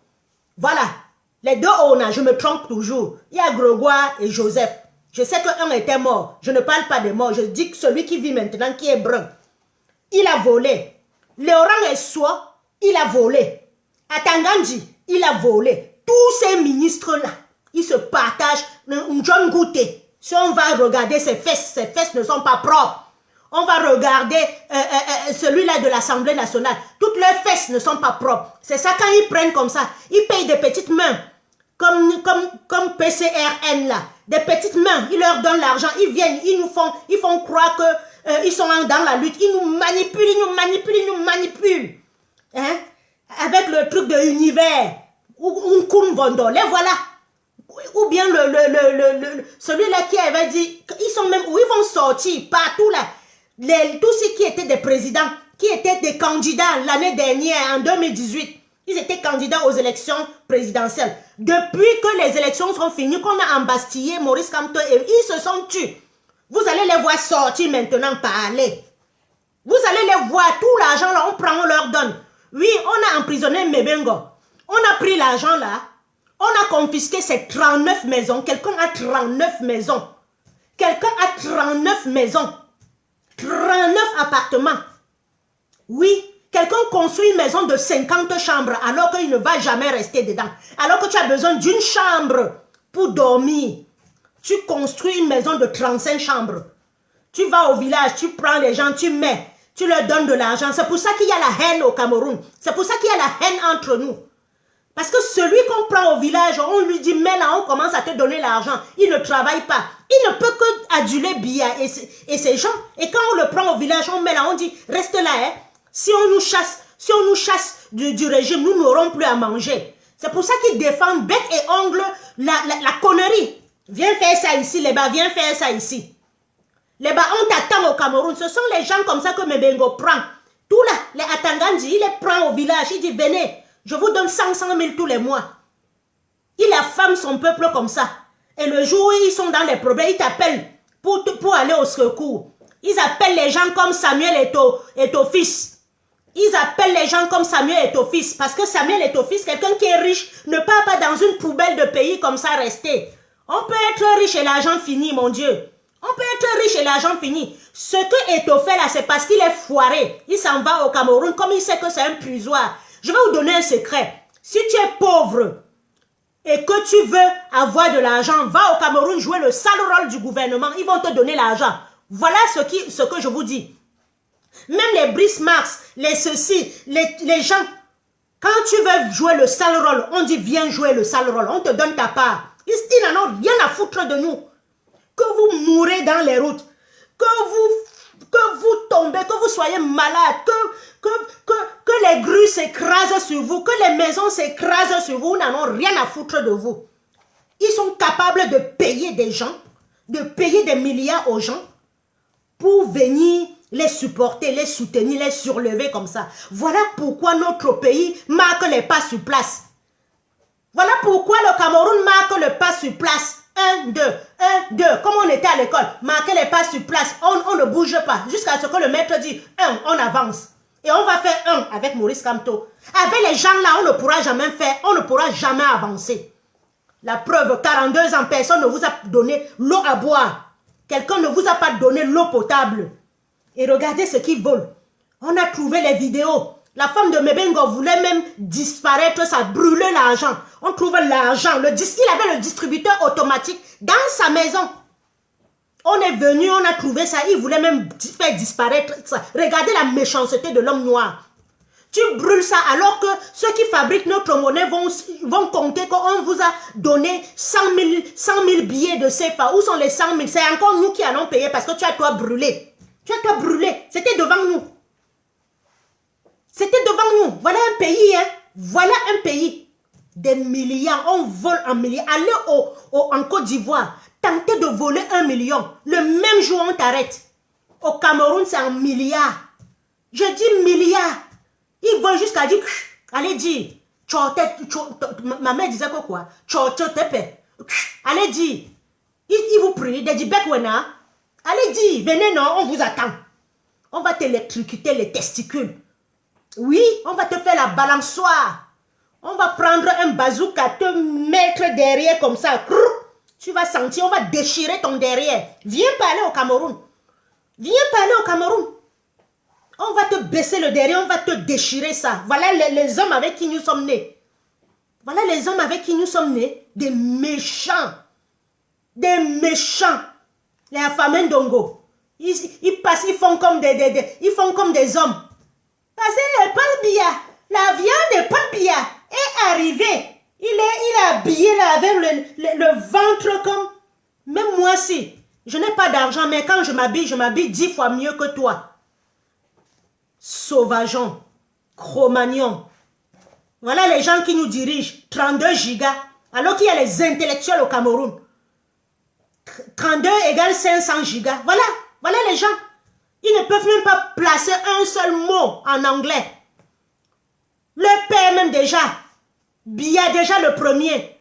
Voilà. Les deux Oona, je me trompe toujours. Il y a Grogois et Joseph. Je sais qu'un était mort. Je ne parle pas des morts. Je dis que celui qui vit maintenant, qui est brun. Il a volé. Léoran Essoa, il a volé. Atanganji, il a volé. Tous ces ministres-là, ils se partagent. John Gouté, si on va regarder ses fesses ne sont pas propres. On va regarder celui-là de l'Assemblée nationale. Toutes leurs fesses ne sont pas propres. C'est ça quand ils prennent comme ça. Ils payent des petites mains. comme PCRN là, des petites mains, ils leur donnent l'argent, ils viennent, ils font croire que ils sont dans la lutte, ils nous manipulent, hein, avec le truc de univers, ou Vondo, les voilà, ou bien celui-là qui avait dit, ils sont même, où ils vont sortir partout là, tous ceux qui étaient des présidents, qui étaient des candidats l'année dernière, en 2018, ils étaient candidats aux élections présidentielles. Depuis que les élections sont finies, qu'on a embastillé Maurice Kamto, et ils se sont tués. Vous allez les voir sortir maintenant parler. Vous allez les voir, tout l'argent là, on prend, on leur donne. Oui, on a emprisonné Mebengo. On a pris l'argent là, on a confisqué ces 39 maisons. Quelqu'un a 39 maisons. Quelqu'un a 39 maisons. 39 appartements. Oui. Quelqu'un construit une maison de 50 chambres alors qu'il ne va jamais rester dedans. Alors que tu as besoin d'une chambre pour dormir. Tu construis une maison de 35 chambres. Tu vas au village, tu prends les gens, tu mets, tu leur donnes de l'argent. C'est pour ça qu'il y a la haine au Cameroun. C'est pour ça qu'il y a la haine entre nous. Parce que celui qu'on prend au village, on lui dit, mais là, on commence à te donner l'argent. Il ne travaille pas. Il ne peut que aduler Biya et ces gens. Et quand on le prend au village, on met là, on dit, reste là, hein. Si on nous chasse du régime, nous n'aurons plus à manger. C'est pour ça qu'ils défendent bec et ongle la connerie. Viens faire ça ici, les bas, viens faire ça ici. Les bas, on t'attend au Cameroun. Ce sont les gens comme ça que Mebengo prend. Tout là, les Atangandi, il les prend au village. Il dit, venez, je vous donne 500 000 tous les mois. Il affame son peuple comme ça. Et le jour où ils sont dans les problèmes, ils t'appellent pour aller au secours. Ils appellent les gens comme Samuel et ton fils. Ils appellent les gens comme Samuel et ton fils. Parce que Samuel et ton fils, quelqu'un qui est riche, ne part pas dans une poubelle de pays comme ça rester. On peut être riche et l'argent fini, mon Dieu. On peut être riche et l'argent fini. Ce que Eto'o fait là, c'est parce qu'il est foiré. Il s'en va au Cameroun comme il sait que c'est un puisoir. Je vais vous donner un secret. Si tu es pauvre et que tu veux avoir de l'argent, va au Cameroun jouer le sale rôle du gouvernement. Ils vont te donner l'argent. Voilà ce que je vous dis. Même les Brice Marx, les ceci, les gens, quand tu veux jouer le sale rôle, on dit viens jouer le sale rôle, on te donne ta part. Ils n'en ont rien à foutre de nous. Que vous mourrez dans les routes, que vous tombez, que vous soyez malade, que les grues s'écrasent sur vous, que les maisons s'écrasent sur vous, n'en ont rien à foutre de vous. Ils sont capables de payer des gens, de payer des milliards aux gens pour venir les supporter, les soutenir, les surlever comme ça. Voilà pourquoi notre pays marque les pas sur place. Voilà pourquoi le Cameroun marque le pas sur place. 1, 2, 1, 2. Comme on était à l'école, marquer les pas sur place. On ne bouge pas jusqu'à ce que le maître dit 1, on avance. Et on va faire 1 avec Maurice Kamto. Avec les gens là, on ne pourra jamais faire, on ne pourra jamais avancer. La preuve, 42 ans, personne ne vous a donné l'eau à boire. Quelqu'un ne vous a pas donné l'eau potable. Et regardez ce qu'ils veulent. On a trouvé les vidéos. La femme de Mebengo voulait même disparaître, ça brûlait l'argent. On trouve l'argent. Il avait le distributeur automatique dans sa maison. On est venu, on a trouvé ça. Il voulait même faire disparaître ça. Regardez la méchanceté de l'homme noir. Tu brûles ça alors que ceux qui fabriquent notre monnaie vont compter qu'on vous a donné 100 000 billets de CFA. Où sont les 100 000? C'est encore nous qui allons payer parce que tu as toi brûlé. Tu as toi brûlé. C'était devant nous. C'était devant nous. Voilà un pays, hein. Voilà un pays. Des milliards. On vole en milliards. Allez en Côte d'Ivoire. Tentez de voler 1 million. Le même jour, on t'arrête. Au Cameroun, c'est en milliards. Je dis milliards. Ils vont jusqu'à dire, allez dire, ma mère disait quoi? Allez dire, ils vous prient, allez dire, venez non, on vous attend. On va t'électrocuter les testicules. Oui, on va te faire la balançoire. On va prendre un bazooka, te mettre derrière comme ça. Tu vas sentir, on va déchirer ton derrière. Viens parler au Cameroun. Viens parler au Cameroun. On va te baisser le derrière, on va te déchirer ça. Voilà les hommes avec qui nous sommes nés. Voilà les hommes avec qui nous sommes nés. Des méchants. Des méchants. Les affamés d'Ongo. Ils passent, ils font comme des hommes. Parce que le palbia, la viande de palbia est arrivée. Il est habillé là avec le ventre comme... Même moi si, je n'ai pas d'argent, mais quand je m'habille 10 fois mieux que toi. Sauvageon, Cro-Magnon. Voilà les gens qui nous dirigent. 32 gigas. Alors qu'il y a les intellectuels au Cameroun. 32 égale 500 gigas. Voilà les gens. Ils ne peuvent même pas placer un seul mot en anglais. Le père même déjà. Biya déjà le premier.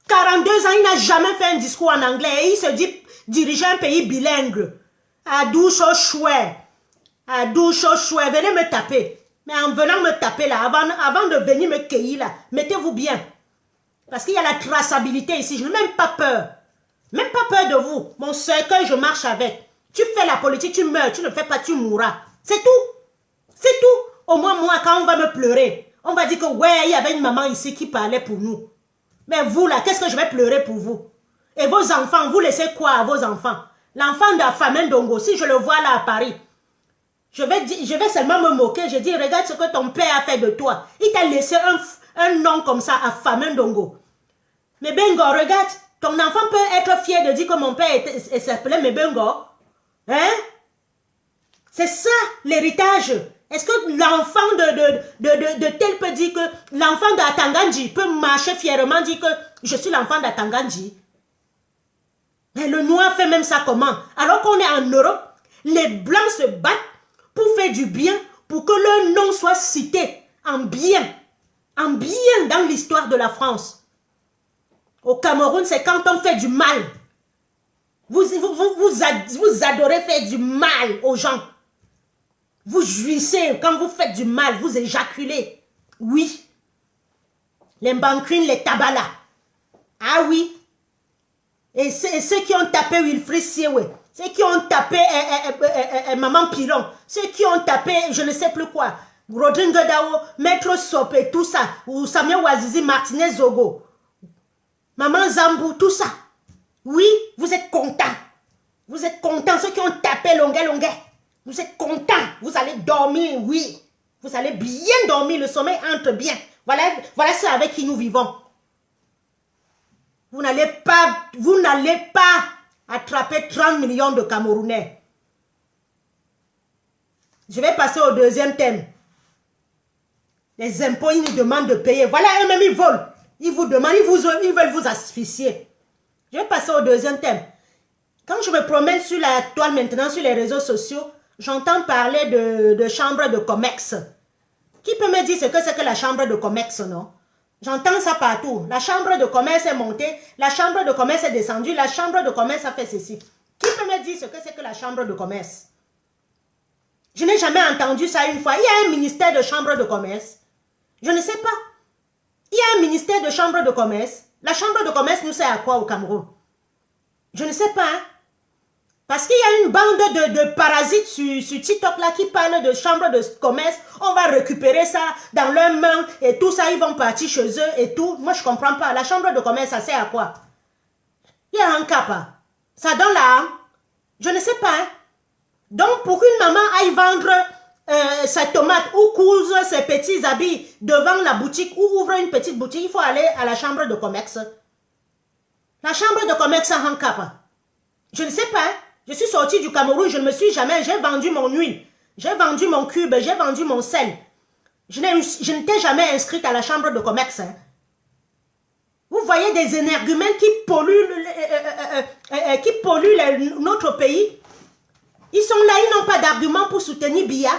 42 ans, il n'a jamais fait un discours en anglais. Et il se dit diriger un pays bilingue. Adoucho chouette. Adoucho chouette. Venez me taper. Mais en venant me taper là, avant de venir me cueillir là, mettez-vous bien. Parce qu'il y a la traçabilité ici. Je n'ai même pas peur. Même pas peur de vous. Mon cercueil, je marche avec. Tu fais la politique, tu meurs. Tu ne fais pas, tu mourras. C'est tout. C'est tout. Au moins, moi, quand on va me pleurer, on va dire que, ouais, il y avait une maman ici qui parlait pour nous. Mais vous, là, qu'est-ce que je vais pleurer pour vous? Et vos enfants, vous laissez quoi à vos enfants? L'enfant d'Afamène Dongo, si je le vois là à Paris, je vais seulement me moquer. Je dis, regarde ce que ton père a fait de toi. Il t'a laissé un nom comme ça, Afamène Dongo. Mais Bengo, regarde, ton enfant peut être fier de dire que mon père s'appelait Mebengo. Hein? C'est ça, l'héritage. Est-ce que l'enfant de tel peut dire que l'enfant d'Atanganji peut marcher fièrement, dire que je suis l'enfant d'Atanganji? Mais le noir fait même ça comment? Alors qu'on est en Europe, les blancs se battent pour faire du bien, pour que leur nom soit cité en bien dans l'histoire de la France. Au Cameroun, c'est quand on fait du mal. Vous adorez faire du mal aux gens. Vous jouissez quand vous faites du mal, vous éjaculez. Oui. Les banquines, les tabala. Ah oui. Et ceux qui ont tapé Wilfrid Siewe, ceux qui ont tapé Maman Pilon, ceux qui ont tapé je ne sais plus quoi, Rodrigue Dao, Maître Sop et tout ça, ou Samuel Ouazizi, Martinez Zogo, Maman Zambou, tout ça. Oui, vous êtes contents. Vous êtes contents, ceux qui ont tapé Longuet. Vous êtes contents, vous allez dormir, oui. Vous allez bien dormir, le sommeil entre bien. Voilà ceux avec qui nous vivons. Vous n'allez pas attraper 30 millions de Camerounais. Je vais passer au deuxième thème. Les impôts, ils nous demandent de payer. Voilà, eux-mêmes, ils volent. Ils vous demandent, ils veulent vous asphyxier. Je vais passer au deuxième thème. Quand je me promène sur la toile maintenant, sur les réseaux sociaux, j'entends parler de chambre de commerce. Qui peut me dire ce que c'est que la chambre de commerce, non? J'entends ça partout. La chambre de commerce est montée, la chambre de commerce est descendue, la chambre de commerce a fait ceci. Qui peut me dire ce que c'est que la chambre de commerce? Je n'ai jamais entendu ça une fois. Il y a un ministère de chambre de commerce. Je ne sais pas. Il y a un ministère de chambre de commerce. La chambre de commerce nous sert à quoi au Cameroun? Je ne sais pas. Hein? Parce qu'il y a une bande de parasites sur TikTok là qui parlent de chambre de commerce. On va récupérer ça dans leurs mains et tout ça, ils vont partir chez eux et tout. Moi, je ne comprends pas. La chambre de commerce, ça sert à quoi? Il y a un cap. Hein? Ça donne là. Hein? Je ne sais pas. Hein? Donc, pour qu'une maman aille vendre sa tomate ou couse ses petits habits devant la boutique ou ouvre une petite boutique, il faut aller à la chambre de commerce. La chambre de commerce a un cap. Je ne sais pas. Hein? Je suis sortie du Cameroun, je ne me suis jamais... J'ai vendu mon huile, j'ai vendu mon cube, j'ai vendu mon sel. Je n'étais jamais inscrite à la chambre de commerce. Hein. Vous voyez des énergumènes qui polluent notre pays. Ils sont là, ils n'ont pas d'argument pour soutenir Biya.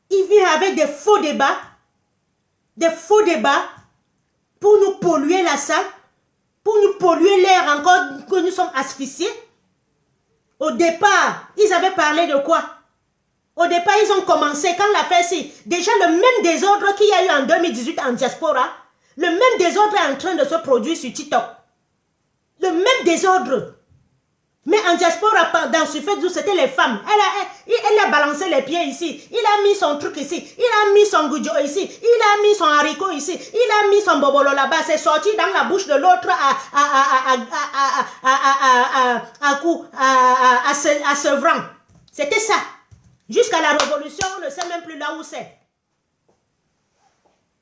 Ils viennent avec des faux débats pour nous polluer la salle, pour nous polluer l'air encore que nous sommes asphyxiés. Au départ, ils avaient parlé de quoi? Au départ, ils ont commencé, quand l'affaire si, déjà le même désordre qu'il y a eu en 2018 en diaspora, le même désordre est en train de se produire sur TikTok. Le même désordre. Mais en diaspora, dans ce fait, c'était les femmes. Elle a balancé les pieds ici. Il a mis son truc ici. Il a mis son goudjo ici. Il a mis son haricot ici. Il a mis son bobolo là-bas. C'est sorti dans la bouche de l'autre à Sevran. C'était ça. Jusqu'à la révolution, on ne sait même plus là où c'est.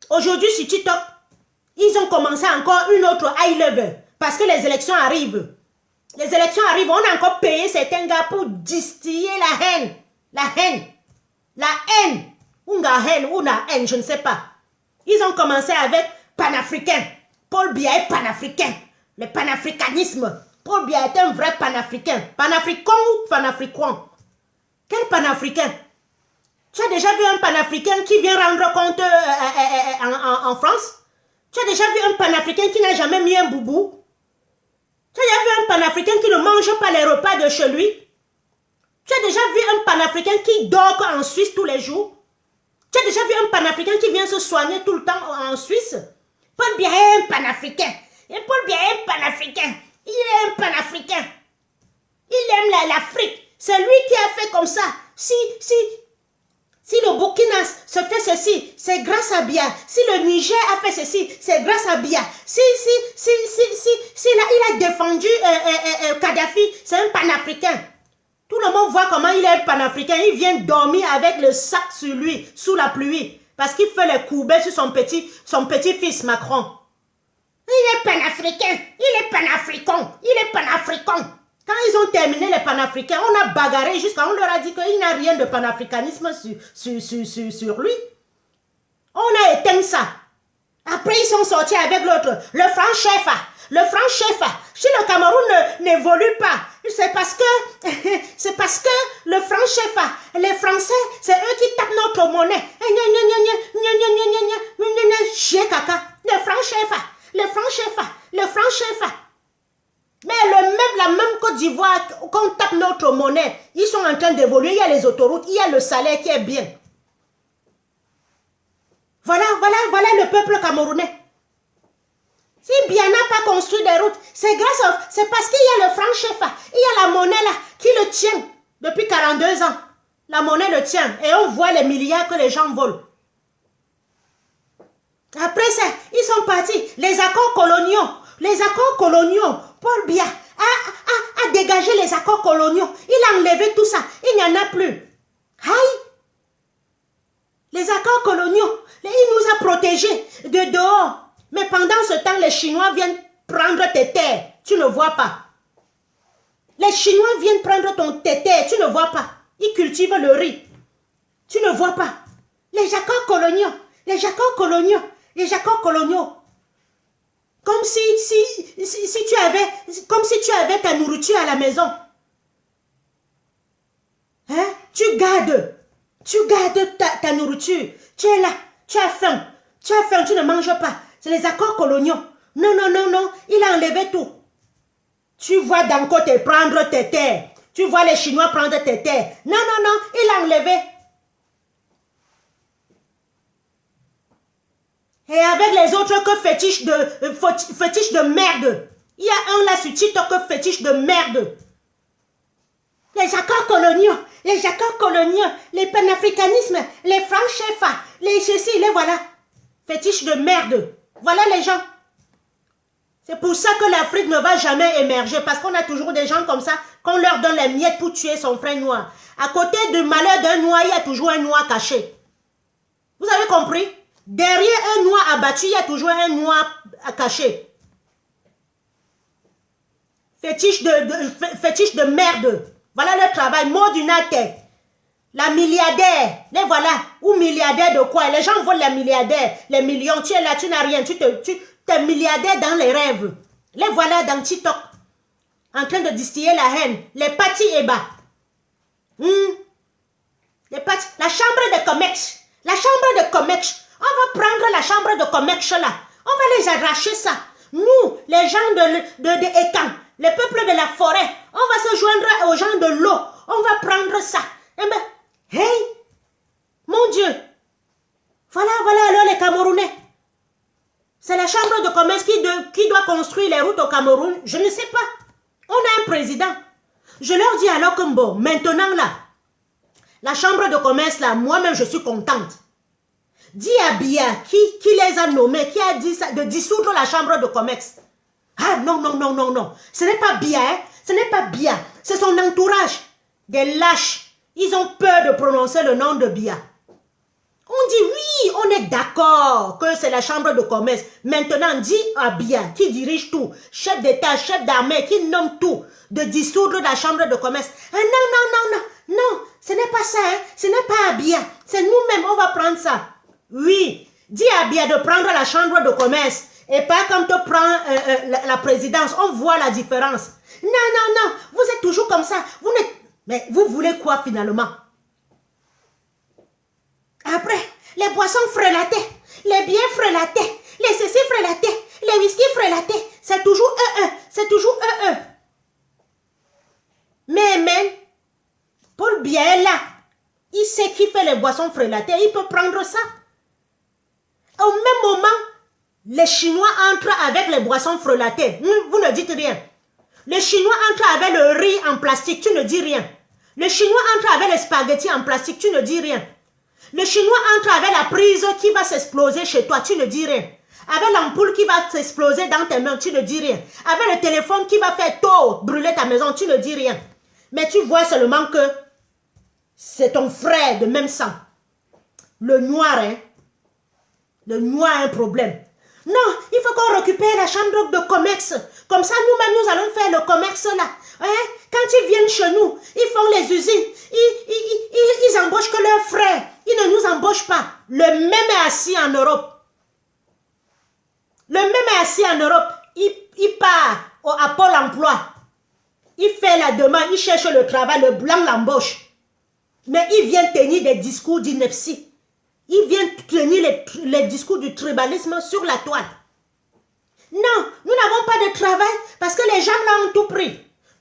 Aujourd'hui, sur TikTok, Ils ont commencé encore une autre high level. Parce que les élections arrivent. Les élections arrivent. On a encore payé certains gars pour distiller la haine. La haine. La haine. Ou la haine, ou la haine, je ne sais pas. Ils ont commencé avec panafricain. Paul Biya est panafricain. Le panafricanisme. Paul Biya est un vrai panafricain. Panafricain ou panafricain? Quel panafricain? Tu as déjà vu un panafricain qui vient rendre compte en France? Tu as déjà vu un panafricain qui n'a jamais mis un boubou? Tu as déjà vu un panafricain qui ne mange pas les repas de chez lui? Tu as déjà vu un panafricain qui dort en Suisse tous les jours? Tu as déjà vu un panafricain qui vient se soigner tout le temps en Suisse? Paul Biya est un panafricain. Et Paul Biya est un panafricain. Il est un panafricain. Il aime l'Afrique. C'est lui qui a fait comme ça. Si le Burkina se fait ceci, c'est grâce à Biya. Si le Niger a fait ceci, c'est grâce à Biya. Il a défendu Kadhafi, c'est un panafricain. Tout le monde voit comment il est un panafricain. Il vient dormir avec le sac sur lui, sous la pluie. Parce qu'il fait les courbets sur son petit-fils Macron. Il est panafricain. Il est panafricain. Il est panafricain. Quand ils ont terminé les panafricains, on a bagarré jusqu'à on leur a dit qu'il n'a rien de panafricanisme sur lui. On a éteint ça. Après, ils sont sortis avec l'autre, le franc chef. Le franc chef. Si le Cameroun n'évolue pas, c'est parce que le franc chef, les Français, c'est eux qui tapent notre monnaie. Chier caca. Le franc chef. Le franc chef. Le franc chef. Mais la même Côte d'Ivoire, quand on tape notre monnaie, ils sont en train d'évoluer. Il y a les autoroutes, il y a le salaire qui est bien. Voilà le peuple camerounais. Si Biya n'a pas construit des routes, c'est parce qu'il y a le franc chef, il y a la monnaie là qui le tient depuis 42 ans. La monnaie le tient et on voit les milliards que les gens volent. Après ça, ils sont partis. Les accords coloniaux, Paul Biya a dégagé les accords coloniaux. Il a enlevé tout ça. Il n'y en a plus. Aïe! Les accords coloniaux, il nous a protégés de dehors. Mais pendant ce temps, les Chinois viennent prendre tes terres. Tu ne vois pas. Les Chinois viennent prendre tes terres. Tu ne vois pas. Ils cultivent le riz. Tu ne vois pas. Les accords coloniaux. Comme si tu avais ta nourriture à la maison. Hein? Tu gardes ta nourriture. Tu es là, tu as faim, tu ne manges pas. C'est les accords coloniaux. Non, il a enlevé tout. Tu vois Dangote prendre tes terres. Tu vois les Chinois prendre tes terres. Non, il a enlevé. Et avec les autres que fétiche de merde. Il y a un là sur TikTok que fétiche de merde. Les accords coloniaux, les panafricanismes, les francs chefs, les ceci, les voilà. Fétiche de merde. Voilà les gens. C'est pour ça que l'Afrique ne va jamais émerger. Parce qu'on a toujours des gens comme ça, qu'on leur donne les miettes pour tuer son frère noir. À côté du malheur d'un noir, il y a toujours un noir caché. Vous avez compris? Derrière un noir abattu, il y a toujours un noir caché. Fétiche de merde. Voilà le travail. Modunate. La milliardaire. Les voilà. Ou milliardaire de quoi? Les gens volent les milliardaires. Les millions. Tu es là, tu n'as rien. Tu es milliardaire dans les rêves. Les voilà dans TikTok. En train de distiller la haine. Les partis et bas. Les partis. La chambre de commerce. La chambre de commerce. On va prendre la chambre de commerce là. On va les arracher ça. Nous, les gens de Ekan, les peuples de la forêt, on va se joindre aux gens de l'eau. On va prendre ça. Eh bien, hey, mon Dieu. Voilà alors les Camerounais. C'est la chambre de commerce qui doit construire les routes au Cameroun. Je ne sais pas. On a un président. Je leur dis alors que bon, maintenant là, la chambre de commerce là, moi-même je suis contente. Dis à Biya, qui les a nommés, qui a dit ça, de dissoudre la chambre de commerce. Ah non. Ce n'est pas Biya, hein? Ce n'est pas Biya. C'est son entourage. Des lâches. Ils ont peur de prononcer le nom de Biya. On dit oui, on est d'accord que c'est la chambre de commerce. Maintenant, dit Abia, qui dirige tout, chef d'État, chef d'armée, qui nomme tout, de dissoudre la chambre de commerce. Ah non, non, non, non, non, ce n'est pas ça, hein, ce n'est pas Abia, c'est nous-mêmes, on va prendre ça. Oui, dis à Abia de prendre la chambre de commerce et pas quand tu prends la présidence, on voit la différence. Non, non, non, vous êtes toujours comme ça. Mais vous voulez quoi finalement? Après, les boissons frélatées, les biens frélatés, les ceci frélatés, les whisky frélatés, c'est toujours c'est toujours Mais Paul Biya là, il sait qui fait les boissons frélatées, il peut prendre ça. Au même moment, les Chinois entrent avec les boissons frelatées. Vous ne dites rien. Les Chinois entrent avec le riz en plastique, tu ne dis rien. Les Chinois entrent avec les spaghettis en plastique, tu ne dis rien. Les Chinois entrent avec la prise qui va s'exploser chez toi, tu ne dis rien. Avec l'ampoule qui va s'exploser dans tes mains, tu ne dis rien. Avec le téléphone qui va faire tôt, brûler ta maison, tu ne dis rien. Mais tu vois seulement que c'est ton frère de même sang. Le noir, hein. Le noir a un problème. Non, il faut qu'on récupère la chambre de commerce. Comme ça, nous-mêmes, nous allons faire le commerce là. Hein? Quand ils viennent chez nous, ils font les usines. Ils embauchent que leurs frères. Ils ne nous embauchent pas. Le même est assis en Europe. Le même est assis en Europe. Il part à Pôle emploi. Il fait la demande, il cherche le travail, le blanc l'embauche. Mais il vient tenir des discours d'ineptie. Il vient tenir les discours du tribalisme sur la toile. Non, nous n'avons pas de travail parce que les gens là ont tout pris.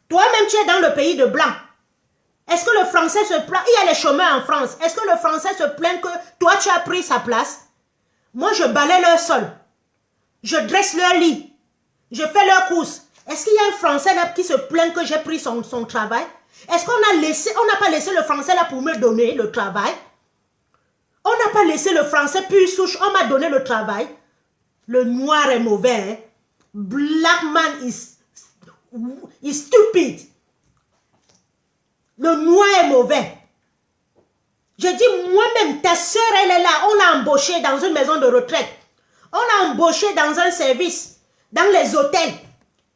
Toi-même, tu es dans le pays de blanc. Est-ce que le français se plaint? Il y a les chômeurs en France. Est-ce que le français se plaint que toi, tu as pris sa place? Moi, je balaie leur sol. Je dresse leur lit. Je fais leurs courses. Est-ce qu'il y a un français là qui se plaint que j'ai pris son travail? Est-ce qu'on n'a pas laissé le français là pour me donner le travail? On n'a pas laissé le français pur souche, on m'a donné le travail. Le noir est mauvais. Hein? Black man is stupid. Le noir est mauvais. Je dis moi-même, ta soeur, elle est là. On l'a embauchée dans une maison de retraite. On l'a embauchée dans un service, dans les hôtels,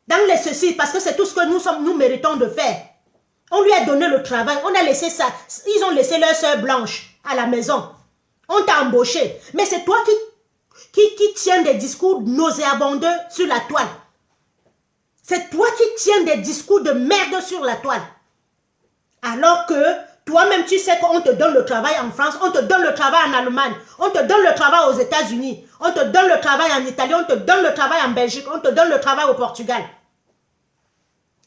dans les ceci, parce que c'est tout ce que nous méritons de faire. On lui a donné le travail, on a laissé ça. Ils ont laissé leur soeur blanche à la maison. On t'a embauché. Mais c'est toi qui tiens des discours nauséabondeux sur la toile. C'est toi qui tiens des discours de merde sur la toile. Alors que toi-même, tu sais qu'on te donne le travail en France, on te donne le travail en Allemagne, on te donne le travail aux États-Unis, on te donne le travail en Italie, on te donne le travail en Belgique, on te donne le travail au Portugal.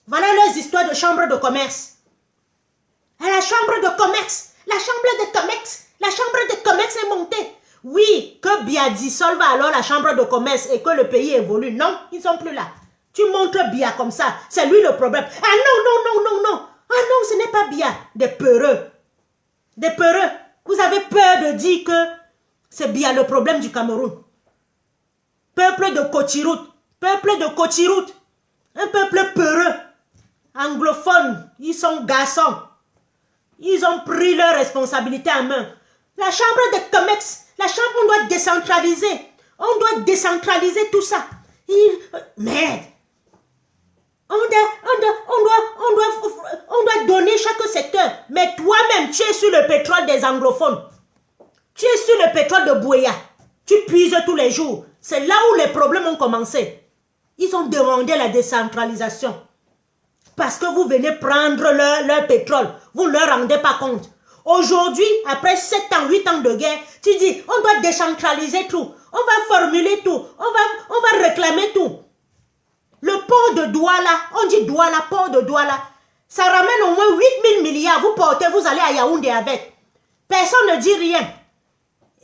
Voilà leurs histoires de chambre de commerce. À la chambre de commerce, la chambre de commerce. La chambre de commerce est montée. Oui, que Biya dissolve alors la chambre de commerce et que le pays évolue. Non, ils ne sont plus là. Tu montres Biya comme ça, c'est lui le problème. Ah non, non, non, non, non. Ah non, ce n'est pas Biya. Des peureux. Des peureux. Vous avez peur de dire que c'est Biya le problème du Cameroun. Peuple de Kotiroute. Peuple de Kotiroute. Un peuple peureux. Anglophone. Ils sont garçons. Ils ont pris leurs responsabilités en main. La chambre de commerce, la chambre, on doit décentraliser. On doit décentraliser tout ça. Merde. On doit donner chaque secteur. Mais toi-même, tu es sur le pétrole des anglophones. Tu es sur le pétrole de Buea. Tu puises tous les jours. C'est là où les problèmes ont commencé. Ils ont demandé la décentralisation. Parce que vous venez prendre leur pétrole. Vous ne leur rendez pas compte. Aujourd'hui, après 7 ans, 8 ans de guerre, tu dis, on doit décentraliser tout. On va formuler tout. On va réclamer tout. Le port de Douala, on dit Douala, port de Douala, ça ramène au moins 8 000 milliards. Vous portez, vous allez à Yaoundé avec. Personne ne dit rien.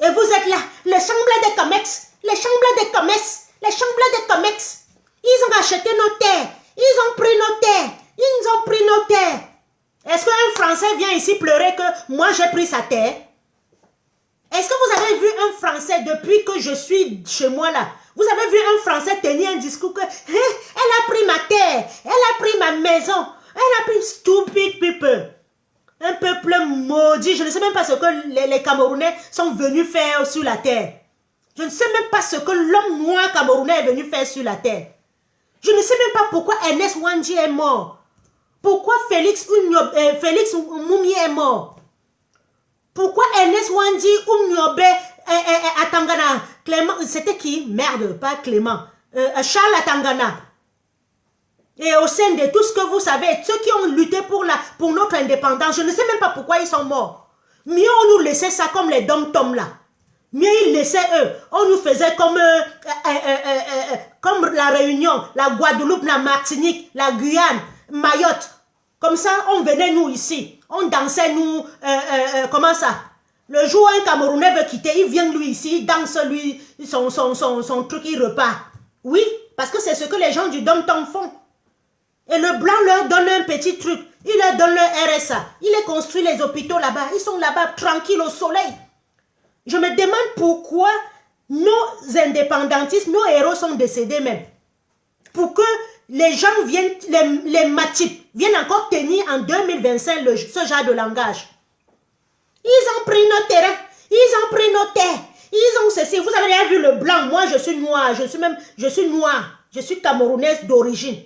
Et vous êtes là, les chambres de commerce, les chambres de commerce, les chambres de commerce. Ils ont acheté nos terres. Ils ont pris nos terres. Ils ont pris nos terres. Est-ce qu'un Français vient ici pleurer que moi j'ai pris sa terre? Est-ce que vous avez vu un Français depuis que je suis chez moi là? Vous avez vu un Français tenir un discours que elle a pris ma terre, elle a pris ma maison, elle a pris stupid people. un peuple maudit. Je ne sais même pas ce que les Camerounais sont venus faire sur la terre. Je ne sais même pas ce que l'homme noir camerounais est venu faire sur la terre. Je ne sais même pas pourquoi Ernest Wandji est mort. Pourquoi Félix Moumi est mort. Pourquoi Ernest Wandji Oumniobé Atangana, Clément, c'était qui? Merde, pas Clément. Charles Atangana. Et au sein de tout ce que vous savez, ceux qui ont lutté pour notre indépendance, je ne sais même pas pourquoi ils sont morts. Mieux on nous laissait ça comme les dom-toms là. Mieux ils laissaient eux. On nous faisait comme la Réunion, la Guadeloupe, la Martinique, la Guyane, Mayotte. Comme ça, on venait nous ici. On dansait nous, comment ça? Le jour où un Camerounais veut quitter, il vient lui ici, il danse lui, son truc, il repart. Oui, parce que c'est ce que les gens du dom-tom font. Et le blanc leur donne un petit truc. Il leur donne leur RSA. Il les construit les hôpitaux là-bas. Ils sont là-bas tranquilles au soleil. Je me demande pourquoi nos indépendantistes, nos héros sont décédés même. Pour que les gens viennent, les matipes, viennent encore tenir en 2025 ce genre de langage. Ils ont pris nos terrains. Ils ont pris nos terres. Ils ont ceci. Vous avez déjà vu le blanc. Moi, je suis noir. Je suis noir. Je suis camerounaise d'origine.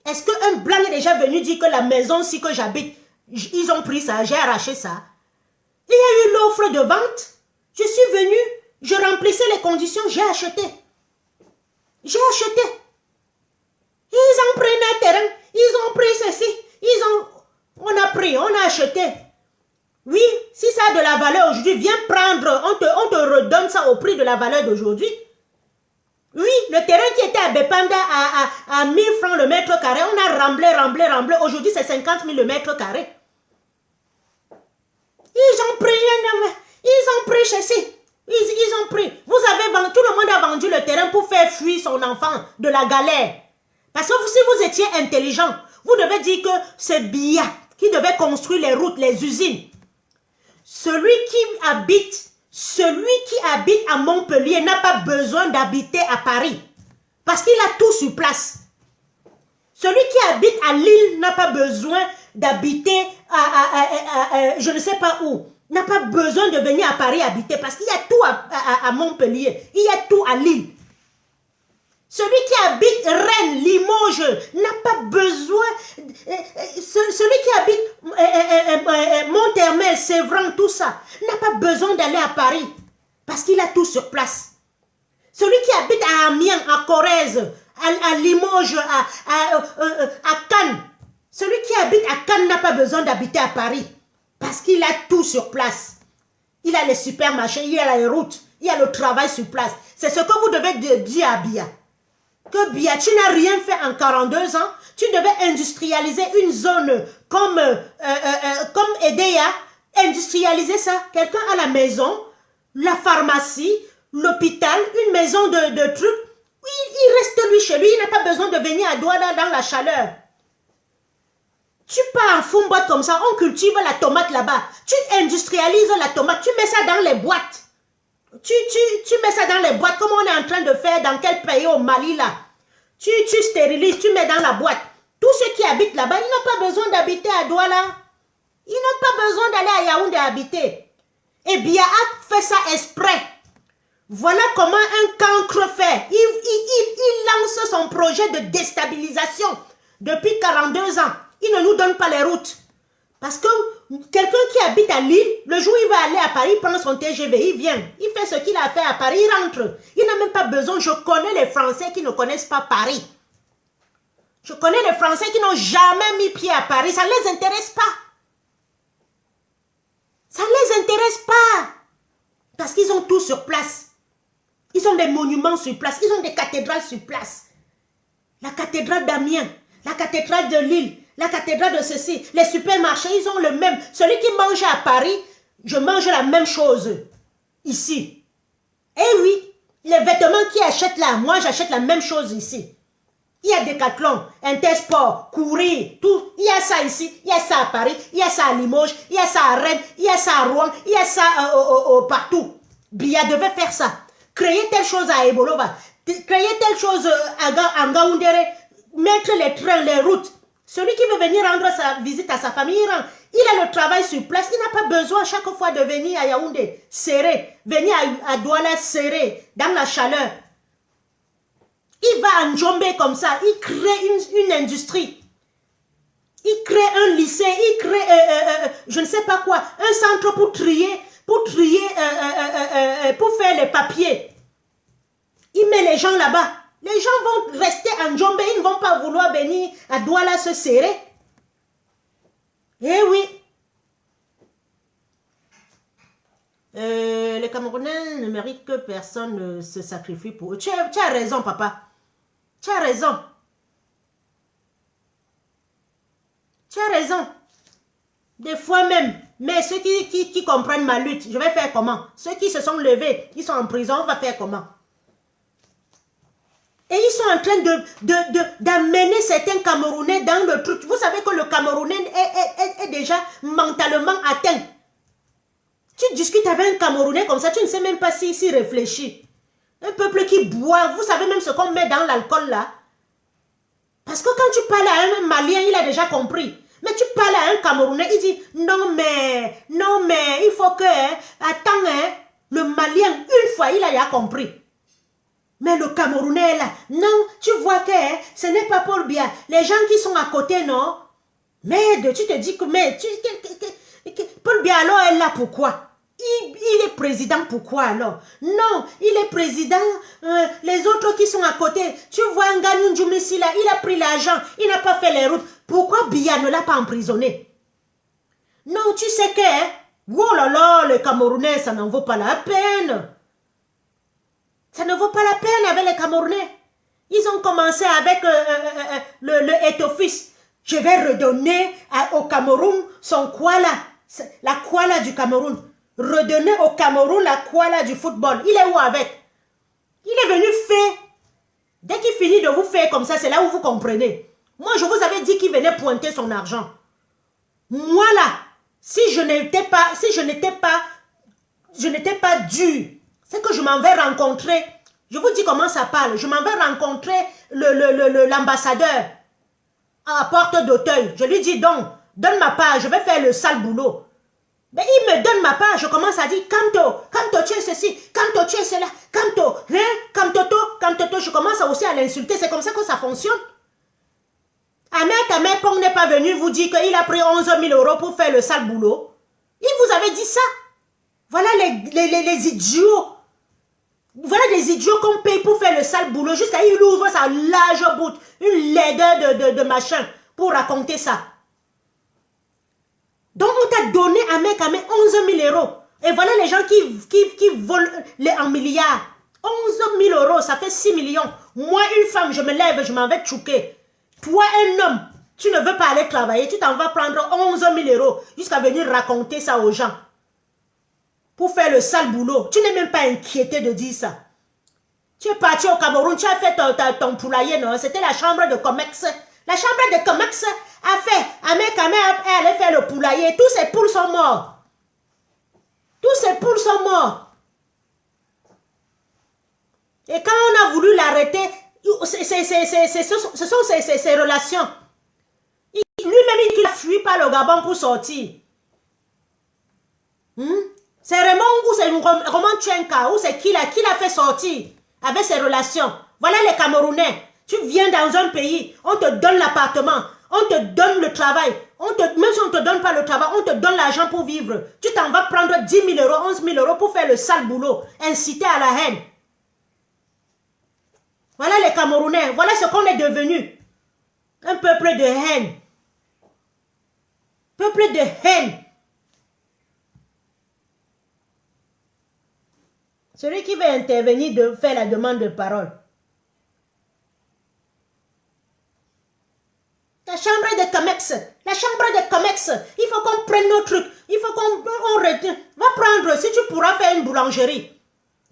Est-ce qu'un blanc est déjà venu dire que la maison ici que j'habite, ils ont pris ça, j'ai arraché ça? Il y a eu l'offre de vente. Je suis venu, je remplissais les conditions, j'ai acheté. J'ai acheté. Ils ont pris notre terrain, ils ont pris ceci, on a pris, on a acheté. Oui, si ça a de la valeur aujourd'hui, viens prendre, on te redonne ça au prix de la valeur d'aujourd'hui. Oui, le terrain qui était à Bepanda à 1000 francs le mètre carré, on a remblé. Aujourd'hui, c'est 50 000 le mètre carré. Ils ont pris ceci. Ils ont pris. Tout le monde a vendu le terrain pour faire fuir son enfant de la galère. Parce que si vous étiez intelligent, vous devez dire que c'est Biya qui devait construire les routes, les usines. Celui qui habite à Montpellier n'a pas besoin d'habiter à Paris. Parce qu'il a tout sur place. Celui qui habite à Lille n'a pas besoin d'habiter je ne sais pas où. N'a pas besoin de venir à Paris habiter. Parce qu'il y a tout à Montpellier. Il y a tout à Lille. Celui qui habite Rennes, Limoges, n'a pas besoin. Celui qui habite Monthermel, Sévran, tout ça, n'a pas besoin d'aller à Paris. Parce qu'il a tout sur place. Celui qui habite à Amiens, à Corrèze, à Limoges, à Cannes. Celui qui habite à Cannes n'a pas besoin d'habiter à Paris. Parce qu'il a tout sur place. Il a les supermarchés, il a les routes, il a le travail sur place. C'est ce que vous devez dire à Biya. Que Biya, tu n'as rien fait en 42 ans. Tu devais industrialiser une zone comme Edea. Industrialiser ça. Quelqu'un à la maison, la pharmacie, l'hôpital, une maison de trucs. Il reste lui chez lui. Il n'a pas besoin de venir à Douala dans la chaleur. Tu pars en Fumbote comme ça, on cultive la tomate là-bas. Tu industrialises la tomate, tu mets ça dans les boîtes. Tu mets ça dans les boîtes comme on est en train de faire dans quel pays au Mali là. Tu stérilises, tu mets dans la boîte. Tous ceux qui habitent là-bas, ils n'ont pas besoin d'habiter à Douala. Ils n'ont pas besoin d'aller à Yaoundé habiter. Et Biya a fait ça exprès. Voilà comment un cancre fait. Il lance son projet de déstabilisation depuis 42 ans. Il ne nous donne pas les routes. Parce que quelqu'un qui habite à Lille, le jour où il va aller à Paris, il prend son TGV, il vient. Il fait ce qu'il a fait à Paris, il rentre. Il n'a même pas besoin. Je connais les Français qui ne connaissent pas Paris. Je connais les Français qui n'ont jamais mis pied à Paris. Ça ne les intéresse pas. Ça ne les intéresse pas. Parce qu'ils ont tout sur place. Ils ont des monuments sur place. Ils ont des cathédrales sur place. La cathédrale d'Amiens, la cathédrale de Lille, la cathédrale de ceci, les supermarchés, ils ont le même. Celui qui mange à Paris, je mange la même chose ici. Eh oui, les vêtements qu'ils achètent là, moi j'achète la même chose ici. Il y a Decathlon, Intersport, Courir, tout. Il y a ça ici, il y a ça à Paris, il y a ça à Limoges, il y a ça à Rennes, il y a ça à Rouen, il y a ça partout. Biya devait faire ça. Créer telle chose à Ebolova, créer telle chose à Ngaoundéré, mettre les trains, les routes. Celui qui veut venir rendre sa visite à sa famille, Il a le travail sur place. Il n'a pas besoin chaque fois de venir à Yaoundé, serré. Venir à Douala, serré, dans la chaleur. Il va en Djombe comme ça. Il crée une industrie. Il crée un lycée. Il crée, je ne sais pas quoi, un centre pour trier, pour faire les papiers. Il met les gens là-bas. Les gens vont rester en Djombe. Ils ne vont pas vouloir venir à Douala se serrer. Eh oui. Les Camerounais ne méritent que personne ne se sacrifie pour eux. Tu as raison, papa. Tu as raison. Tu as raison. Des fois même. Mais ceux qui comprennent ma lutte, je vais faire comment? Ceux qui se sont levés, ils sont en prison, on va faire comment? Et ils sont en train d'amener certains Camerounais dans le truc. Vous savez que le Camerounais est déjà mentalement atteint. Tu discutes avec un Camerounais comme ça, tu ne sais même pas s'il réfléchit. Un peuple qui boit, vous savez même ce qu'on met dans l'alcool là. Parce que quand tu parles à un Malien, il a déjà compris. Mais tu parles à un Camerounais, il dit, non mais, il faut que, attends, le Malien, une fois, il a déjà compris. Mais le Camerounais là, non, tu vois que ce n'est pas pour bien. Les gens qui sont à côté, non? Merde, tu te dis que, mais, Paul Biya alors est là pourquoi? Il est président pourquoi alors? Non, il est président, les autres qui sont à côté, tu vois Nganou Djoumissi là, il a pris l'argent, il n'a pas fait les routes. Pourquoi Biya ne l'a pas emprisonné? Non, tu sais que, oh là là, les Camerounais, ça n'en vaut pas la peine. Ça ne vaut pas la peine avec les Camerounais. Ils ont commencé avec le head office. Je vais redonner au Cameroun son Kuala, la Kuala du Cameroun. Redonner au Cameroun la Kuala du football. Il est où avec? Il est venu faire. Dès qu'il finit de vous faire comme ça, c'est là où vous comprenez. Moi, je vous avais dit qu'il venait pointer son argent. Moi là, si je n'étais pas dur, c'est que je m'en vais rencontrer. Je vous dis comment ça parle. Je m'en vais rencontrer l'ambassadeur à Porte d'Auteuil. Je lui dis donc, donne ma part, je vais faire le sale boulot. Mais il me donne ma part, je commence à dire, Kamto, tu es ceci, Kamto, tu es cela, Kamto, Kamtoto, je commence aussi à l'insulter. C'est comme ça que ça fonctionne. Ahmed Pong n'est pas venu vous dire qu'il a pris 11 000 € pour faire le sale boulot. Il vous avait dit ça. Voilà les idiots. Voilà des idiots qu'on paye pour faire le sale boulot. Jusqu'à il ouvre sa large boute, une laideur de machin pour raconter ça. Donc on t'a donné à mec 11 000 €. Et voilà les gens qui volent en milliards. 11 000 €, ça fait 6 millions. Moi, une femme, je me lève, je m'en vais tchouquer. Toi, un homme, tu ne veux pas aller travailler, tu t'en vas prendre 11 000 € jusqu'à venir raconter ça aux gens. Pour faire le sale boulot. Tu n'es même pas inquiété de dire ça. Tu es parti au Cameroun, tu as fait ton poulailler, non? C'était la chambre de Comex. La chambre de Comex a fait, elle allait faire le poulailler. Tous ces poules sont morts. Tous ces poules sont morts. Et quand on a voulu l'arrêter, ce sont ses relations. Lui-même, il a fui par le Gabon pour sortir. C'est Raymond ou c'est Roman Tchenka ou c'est qui l'a fait sortir avec ses relations. Voilà les Camerounais. Tu viens dans un pays, on te donne l'appartement, on te donne le travail, même si on ne te donne pas le travail, on te donne l'argent pour vivre. Tu t'en vas prendre 10 000 €, 11 000 € pour faire le sale boulot, inciter à la haine. Voilà les Camerounais, voilà ce qu'on est devenu. Un peuple de haine. Peuple de haine. Celui qui veut intervenir de faire la demande de parole. La chambre de Comex, il faut qu'on prenne nos trucs, il faut qu'on retienne. Va prendre, si tu pourras faire une boulangerie.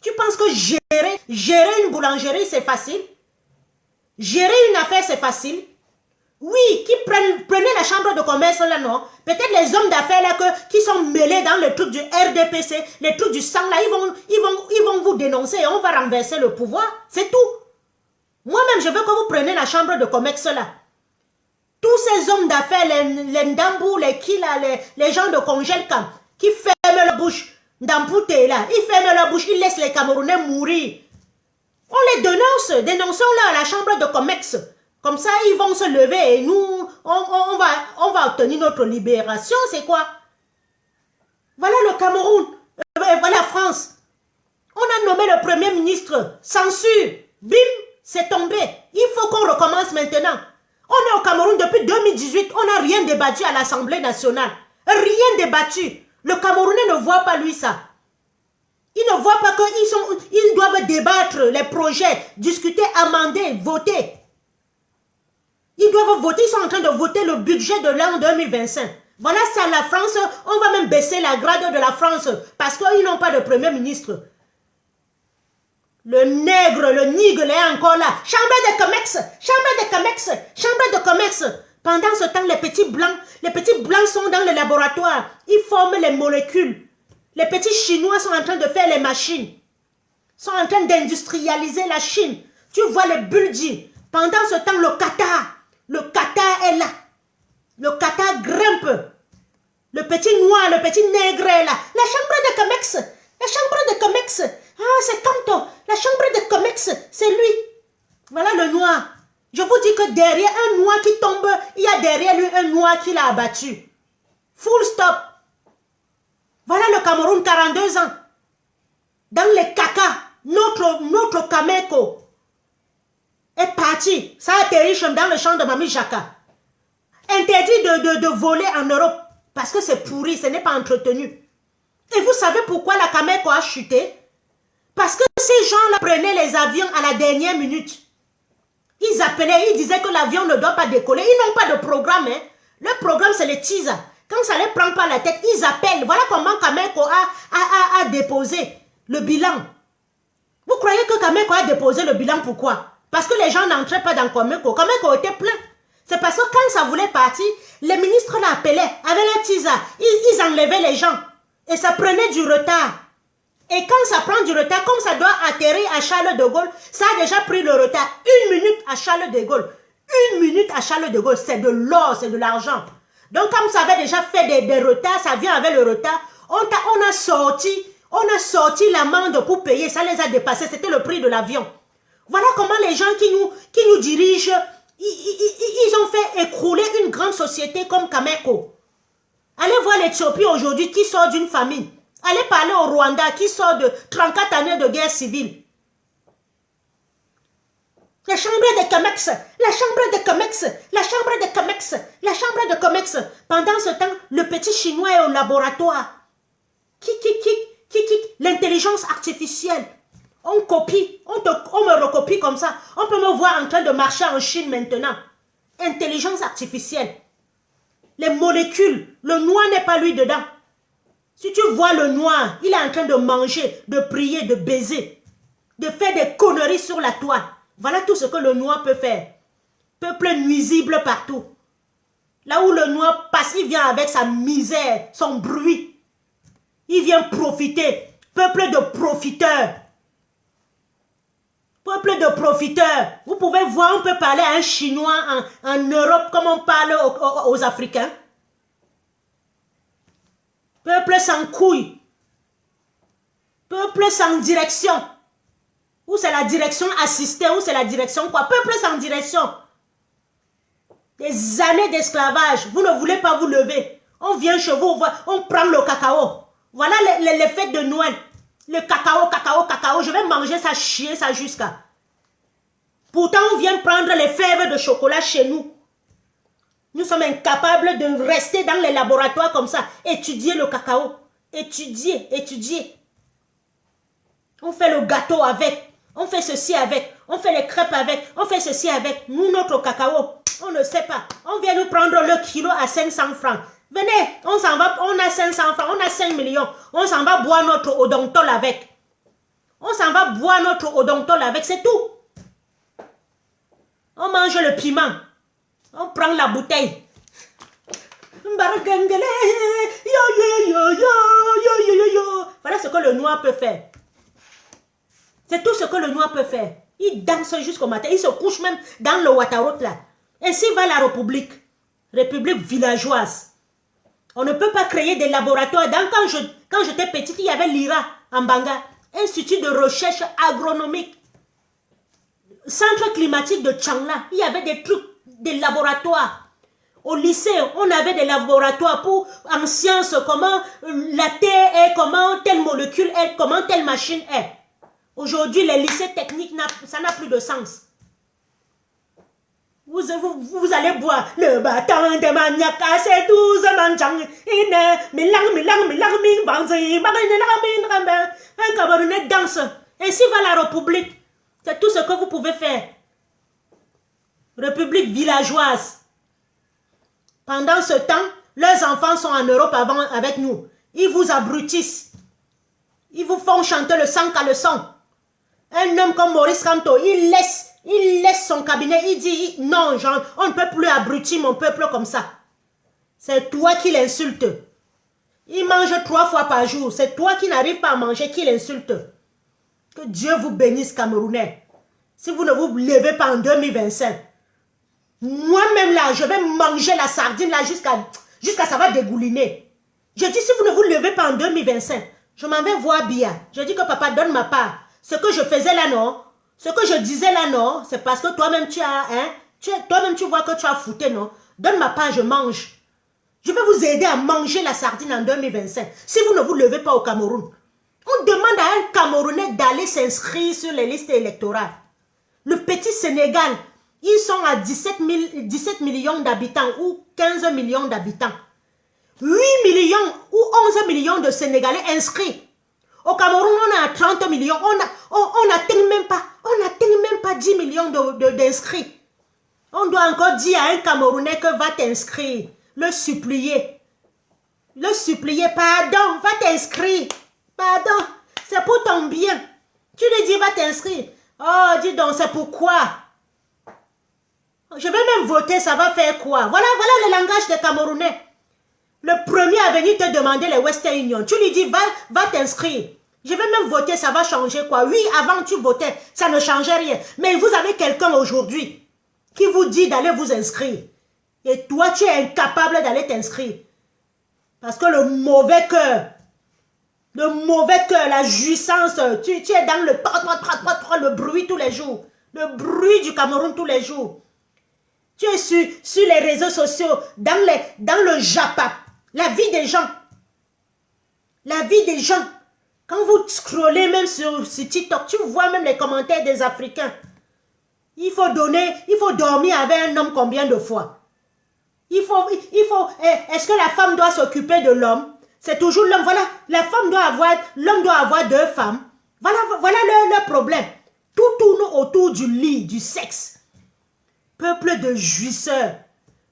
Tu penses que gérer une boulangerie, c'est facile? Gérer une affaire, c'est facile? Oui, prenez la chambre de commerce là, non? Peut-être les hommes d'affaires là qui sont mêlés dans le truc du RDPC, les trucs du sang là, ils vont vous dénoncer et on va renverser le pouvoir. C'est tout. Moi-même, je veux que vous preniez la chambre de commerce là. Tous ces hommes d'affaires, les Ndambou, les Kila, les gens de Congélcam, qui ferment leur bouche. Ndambou est là, ils ferment leur bouche, ils laissent les Camerounais mourir. On les dénonce, dénonçons-les à la chambre de Comex. Comme ça, ils vont se lever et nous, on va obtenir notre libération. C'est quoi? Voilà le Cameroun, voilà la France. On a nommé le Premier ministre, censure, bim, c'est tombé. Il faut qu'on recommence maintenant. On est au Cameroun depuis 2018, on n'a rien débattu à l'Assemblée nationale. Rien débattu. Le Camerounais ne voit pas lui ça. Il ne voit pas qu'ils doivent débattre les projets, discuter, amender, voter. Ils doivent voter, ils sont en train de voter le budget de l'an 2025. Voilà ça, la France, on va même baisser la grade de la France parce qu'ils n'ont pas de Premier ministre. Le nègre, le nigre est encore là. Chambre de commerce, chambre de commerce, chambre de commerce. Pendant ce temps, les petits blancs sont dans le laboratoire. Ils forment les molécules. Les petits Chinois sont en train de faire les machines. Sont en train d'industrialiser la Chine. Tu vois les bulles. Pendant ce temps, le Qatar est là. Le Qatar grimpe. Le petit noir, le petit nègre est là. La chambre de commerce. La chambre de commerce. Ah, c'est Kanto. La chambre de commerce, c'est lui. Voilà le noir. Je vous dis que derrière un noir qui tombe, il y a derrière lui un noir qui l'a abattu. Full stop. Voilà le Cameroun, 42 ans. Dans les caca, notre Kameko est parti. Ça atterrit dans le champ de Mami Jaka. Interdit de voler en Europe parce que c'est pourri, ce n'est pas entretenu. Et vous savez pourquoi la Kameko a chuté? Parce que ces gens-là prenaient les avions à la dernière minute. Ils appelaient, ils disaient que l'avion ne doit pas décoller. Ils n'ont pas de programme. Hein. Le programme, c'est les teasers. Quand ça ne les prend pas la tête, ils appellent. Voilà comment Kameko a déposé le bilan. Vous croyez que Kameko a déposé le bilan? Pourquoi? Parce que les gens n'entraient pas dans Kameko. Kameko était plein. C'est parce que quand ça voulait partir, les ministres l'appelaient avec les teasers. Ils enlevaient les gens. Et ça prenait du retard. Et quand ça prend du retard, comme ça doit atterrir à Charles de Gaulle, ça a déjà pris le retard. 1 minute à Charles de Gaulle. 1 minute à Charles de Gaulle, c'est de l'or, c'est de l'argent. Donc comme ça avait déjà fait des retards, ça vient avec le retard, on a sorti l'amende pour payer, ça les a dépassés, c'était le prix de l'avion. Voilà comment les gens qui nous dirigent, ils ont fait écrouler une grande société comme Kameko. Allez voir l'Éthiopie aujourd'hui qui sort d'une famine. Allez parler au Rwanda qui sort de 34 années de guerre civile. La chambre de commerce, la chambre de commerce, la chambre de commerce, la chambre de commerce. Pendant ce temps, le petit chinois est au laboratoire. L'intelligence artificielle. On copie, on me recopie comme ça. On peut me voir en train de marcher en Chine maintenant. Intelligence artificielle. Les molécules, le noir n'est pas lui dedans. Si tu vois le noir, il est en train de manger, de prier, de baiser, de faire des conneries sur la toile. Voilà tout ce que le noir peut faire. Peuple nuisible partout. Là où le noir passe, il vient avec sa misère, son bruit. Il vient profiter. Peuple de profiteurs. Peuple de profiteurs. Vous pouvez voir, on peut parler à un Chinois en Europe comme on parle aux Africains. Peuple sans couilles. Peuple sans direction. Ou c'est la direction assistée, ou c'est la direction quoi. Peuple sans direction. Des années d'esclavage. Vous ne voulez pas vous lever. On vient chez vous, on prend le cacao. Voilà les fêtes de Noël. Le cacao. Je vais manger ça, chier ça jusqu'à. Pourtant, on vient prendre les fèves de chocolat chez nous. Nous sommes incapables de rester dans les laboratoires comme ça. Étudier le cacao. Étudier. On fait le gâteau avec. On fait ceci avec. On fait les crêpes avec. On fait ceci avec. Nous, notre cacao, on ne sait pas. On vient nous prendre le kilo à 500 francs. Venez, on s'en va, on a 500 francs, on a 5 millions. On s'en va boire notre odontol avec. On s'en va boire notre odontol avec, c'est tout. On mange le piment. On prend la bouteille. Voilà ce que le noir peut faire. C'est tout ce que le noir peut faire. Il danse jusqu'au matin. Il se couche même dans le Ouattara là. Ainsi va la République. République villageoise. On ne peut pas créer des laboratoires. Quand j'étais petite, il y avait l'IRA en Banga, Institut de recherche agronomique. Centre climatique de Changla, il y avait des trucs, des laboratoires. Au lycée, on avait des laboratoires en sciences, comment la Terre est, comment telle molécule est, comment telle machine est. Aujourd'hui, les lycées techniques, ça n'a plus de sens. Vous allez boire le bâton de Maniaka, c'est 12 manjang. Un Camerounais danse. Ainsi va la République. C'est tout ce que vous pouvez faire. République villageoise. Pendant ce temps, leurs enfants sont en Europe avec nous. Ils vous abrutissent. Ils vous font chanter le sang qu'à le sang. Un homme comme Maurice Kamto, il laisse son cabinet, il dit non, Jean, on ne peut plus abrutir mon peuple comme ça. C'est toi qui l'insulte. Il mange 3 fois par jour. C'est toi qui n'arrives pas à manger qui l'insulte. Que Dieu vous bénisse, Camerounais. Si vous ne vous levez pas en 2025, moi-même là, je vais manger la sardine là jusqu'à ça va dégouliner. Je dis, si vous ne vous levez pas en 2025, je m'en vais voir Bia. Je dis que papa, donne ma part. Ce que je faisais là, non. Ce que je disais là, non. C'est parce que toi-même, toi-même, tu vois que tu as fouté, non. Donne ma part, je mange. Je vais vous aider à manger la sardine en 2025. Si vous ne vous levez pas au Cameroun. On demande à un Camerounais d'aller s'inscrire sur les listes électorales. Le petit Sénégal, ils sont à 17 millions d'habitants ou 15 millions d'habitants. 8 millions ou 11 millions de Sénégalais inscrits. Au Cameroun, on est à 30 millions. On n'atteint même pas 10 millions d'inscrits. On doit encore dire à un Camerounais que va t'inscrire. Le supplier. Le supplier, pardon, va t'inscrire. Pardon, c'est pour ton bien. Tu lui dis, va t'inscrire. Oh, dis donc, c'est pourquoi. Je vais même voter, ça va faire quoi? Voilà le langage des Camerounais. Le premier à venir te demander les Western Union, tu lui dis, va t'inscrire. Je vais même voter, ça va changer quoi? Oui, avant tu votais, ça ne changeait rien. Mais vous avez quelqu'un aujourd'hui qui vous dit d'aller vous inscrire. Et toi, tu es incapable d'aller t'inscrire. Parce que le mauvais cœur, la jouissance, tu es dans le bruit tous les jours. Le bruit du Cameroun tous les jours. Tu es sur les réseaux sociaux, dans le Japa. La vie des gens. La vie des gens. Quand vous scrollez même sur TikTok, tu vois même les commentaires des Africains. Il faut dormir avec un homme combien de fois? Est-ce que la femme doit s'occuper de l'homme? C'est toujours l'homme. Voilà, l'homme doit avoir 2 femmes. Voilà leur problème. Tout tourne autour du lit, du sexe. Peuple de jouisseurs.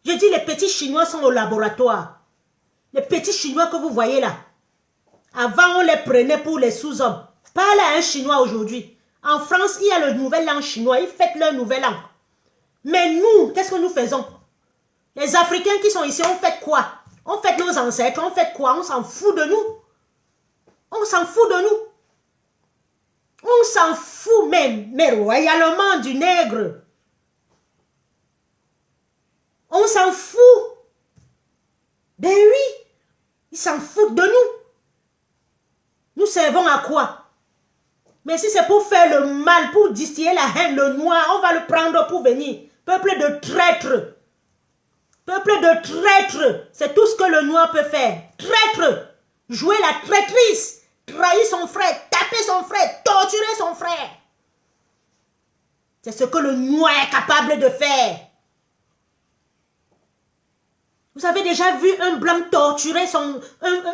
Je dis, les petits Chinois sont au laboratoire. Les petits Chinois que vous voyez là. Avant, on les prenait pour les sous-hommes. Parle à un Chinois aujourd'hui. En France, il y a le nouvel an chinois. Ils fêtent leur nouvel an. Mais nous, qu'est-ce que nous faisons? Les Africains qui sont ici, on fait quoi? On fait nos ancêtres, on fait quoi? On s'en fout de nous. On s'en fout de nous. On s'en fout même, mais royalement du nègre. On s'en fout. Ben oui, ils s'en foutent de nous. Nous servons à quoi? Mais si c'est pour faire le mal, pour distiller la haine, le noir, on va le prendre pour venir. Peuple de traîtres. Peuple de traîtres. C'est tout ce que le noir peut faire. Traître. Jouer la traîtrise. Trahir son frère. Taper son frère. Torturer son frère. C'est ce que le noir est capable de faire. Vous avez déjà vu un blanc torturer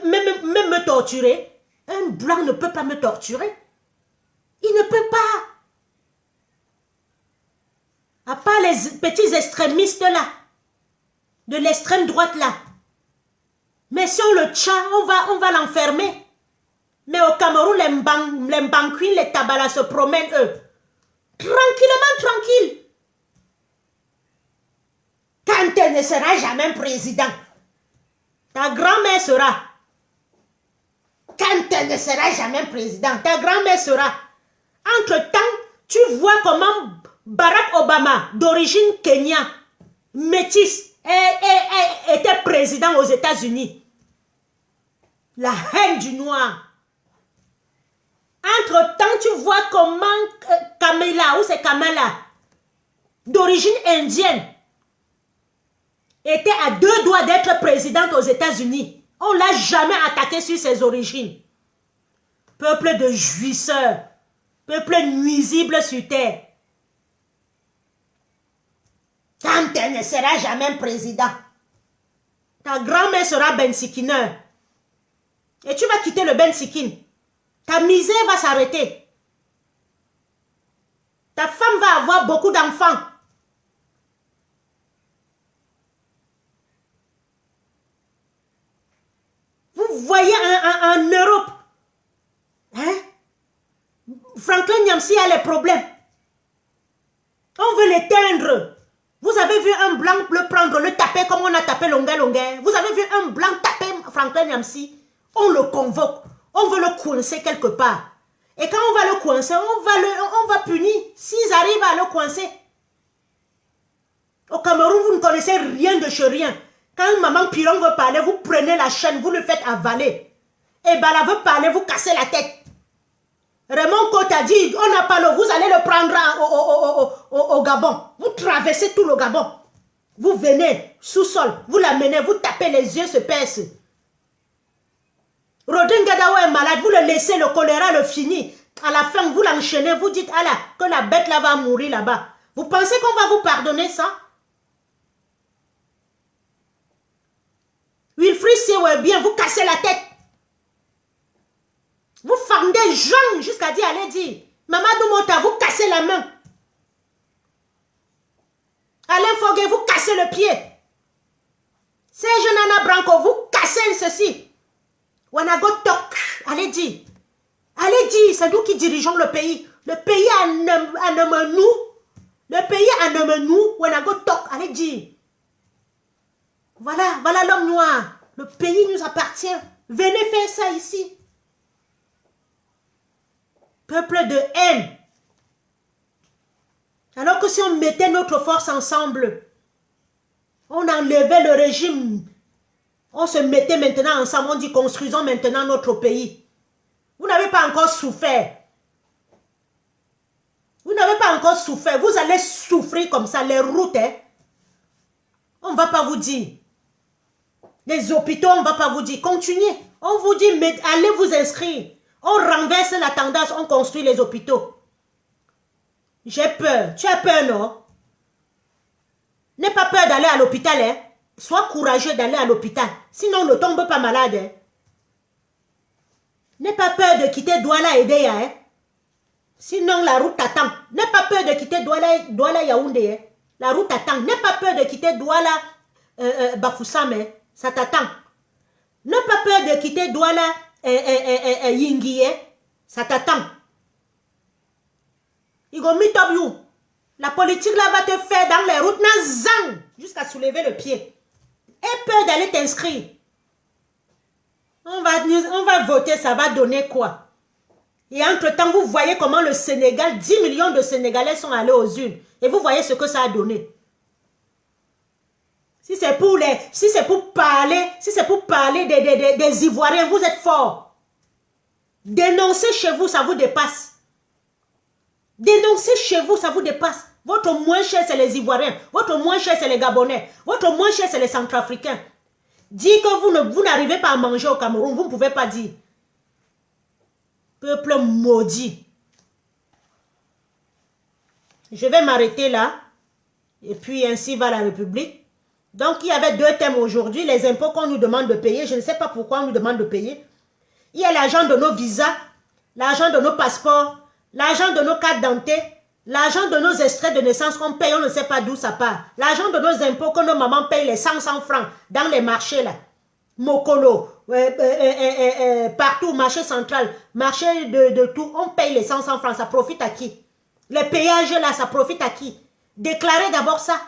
même me torturer? Un blanc ne peut pas me torturer. Il ne peut pas. À part les petits extrémistes là. De l'extrême droite là. Mais si on le tient, on va l'enfermer. Mais au Cameroun, les Mbankwin, les Tabala se promènent eux. Tranquillement, tranquille. Kante ne sera jamais président. Ta grand-mère sera. Kante ne sera jamais président. Ta grand-mère sera. Entre-temps, tu vois comment Barack Obama, d'origine Kenya, métis, était président aux États-Unis. La haine du noir. Entre-temps, tu vois comment Kamala, ou c'est Kamala, d'origine indienne, était à 2 doigts d'être présidente aux États-Unis. On ne l'a jamais attaqué sur ses origines. Peuple de jouisseurs, peuple nuisible sur terre. Tante ne sera jamais président. Ta grand-mère sera Bensikiner. Et tu vas quitter le Bensikin. Ta misère va s'arrêter. Ta femme va avoir beaucoup d'enfants. Vous voyez en Europe, hein? Franklin Nyamsi a les problèmes. On veut l'éteindre. Vous avez vu un blanc le prendre, le taper comme on a tapé Longa Longa. Vous avez vu un blanc taper Franklin Nyamsi. On le convoque. On veut le coincer quelque part. Et quand on va le coincer, on va punir. S'ils arrivent à le coincer. Au Cameroun, vous ne connaissez rien de chez rien. Quand maman Piron veut parler, vous prenez la chaîne, vous le faites avaler. Et Bala veut parler, vous cassez la tête. Raymond Côte a dit, on n'a pas l'eau, vous allez le prendre au Gabon. Vous traversez tout le Gabon. Vous venez, sous-sol, vous l'amenez, vous tapez les yeux, se percent. Rodin Gadawa est malade, vous le laissez, le choléra le finit. À la fin, vous l'enchaînez, vous dites, ah là, que la bête là va mourir là-bas. Vous pensez qu'on va vous pardonner ça? Wilfried Sewe bien, vous cassez la tête. Vous fendez Jean jusqu'à dire, allez dire, Mamadou Mota, vous cassez la main. Alain Foguet, vous cassez le pied. Serge Nana Branco, vous cassez ceci. Wanago Tok, allez dire. Allez dire, c'est nous qui dirigeons le pays. Le pays à Nemenou. Le pays à Nemenou, Wanago Tok, allez dire. Voilà, voilà l'homme noir. Le pays nous appartient. Venez faire ça ici. Peuple de haine. Alors que si on mettait notre force ensemble, on enlevait le régime, on se mettait maintenant ensemble, on dit construisons maintenant notre pays. Vous n'avez pas encore souffert. Vous n'avez pas encore souffert. Vous allez souffrir comme ça, les routes. Hein? On ne va pas vous dire. Les hôpitaux, on ne va pas vous dire. Continuez. On vous dit, mais allez vous inscrire. On renverse la tendance, on construit les hôpitaux. J'ai peur. Tu as peur, non? N'aie pas peur d'aller à l'hôpital. Hein? Sois courageux d'aller à l'hôpital. Sinon, ne tombe pas malade. Hein? N'aie pas peur de quitter Douala et Deya. Hein? Sinon, la route t'attend. N'aie pas peur de quitter Douala Yaoundé. Hein? La route t'attend. N'aie pas peur de quitter Douala Bafoussam. Hein? Ça t'attend. N'aie pas peur de quitter Douala Yingi. Hein? Ça t'attend. La politique là va te faire dans les routes nazang jusqu'à soulever le pied. Aie peur d'aller t'inscrire. On va voter, ça va donner quoi? Et entre-temps, vous voyez comment le Sénégal, 10 millions de Sénégalais sont allés aux urnes. Et vous voyez ce que ça a donné. Si c'est pour parler des Ivoiriens, vous êtes forts. Dénoncer chez vous, ça vous dépasse. Dénoncer chez vous, ça vous dépasse. Votre moins cher, c'est les Ivoiriens. Votre moins cher, c'est les Gabonais. Votre moins cher, c'est les Centrafricains. Dire que vous n'arrivez pas à manger au Cameroun, vous ne pouvez pas dire. Peuple maudit. Je vais m'arrêter là. Et puis ainsi va la République. Donc il y avait 2 thèmes aujourd'hui. Les impôts qu'on nous demande de payer. Je ne sais pas pourquoi on nous demande de payer. Il y a l'argent de nos visas, l'argent de nos passeports, l'argent de nos cartes d'identité, l'argent de nos extraits de naissance qu'on paye, on ne sait pas d'où ça part. L'argent de nos impôts que nos mamans payent, les 100 francs dans les marchés là. Mokolo, partout, marché central, marché de tout, on paye les 100 francs, ça profite à qui? Les péages là, ça profite à qui? Déclarez d'abord ça.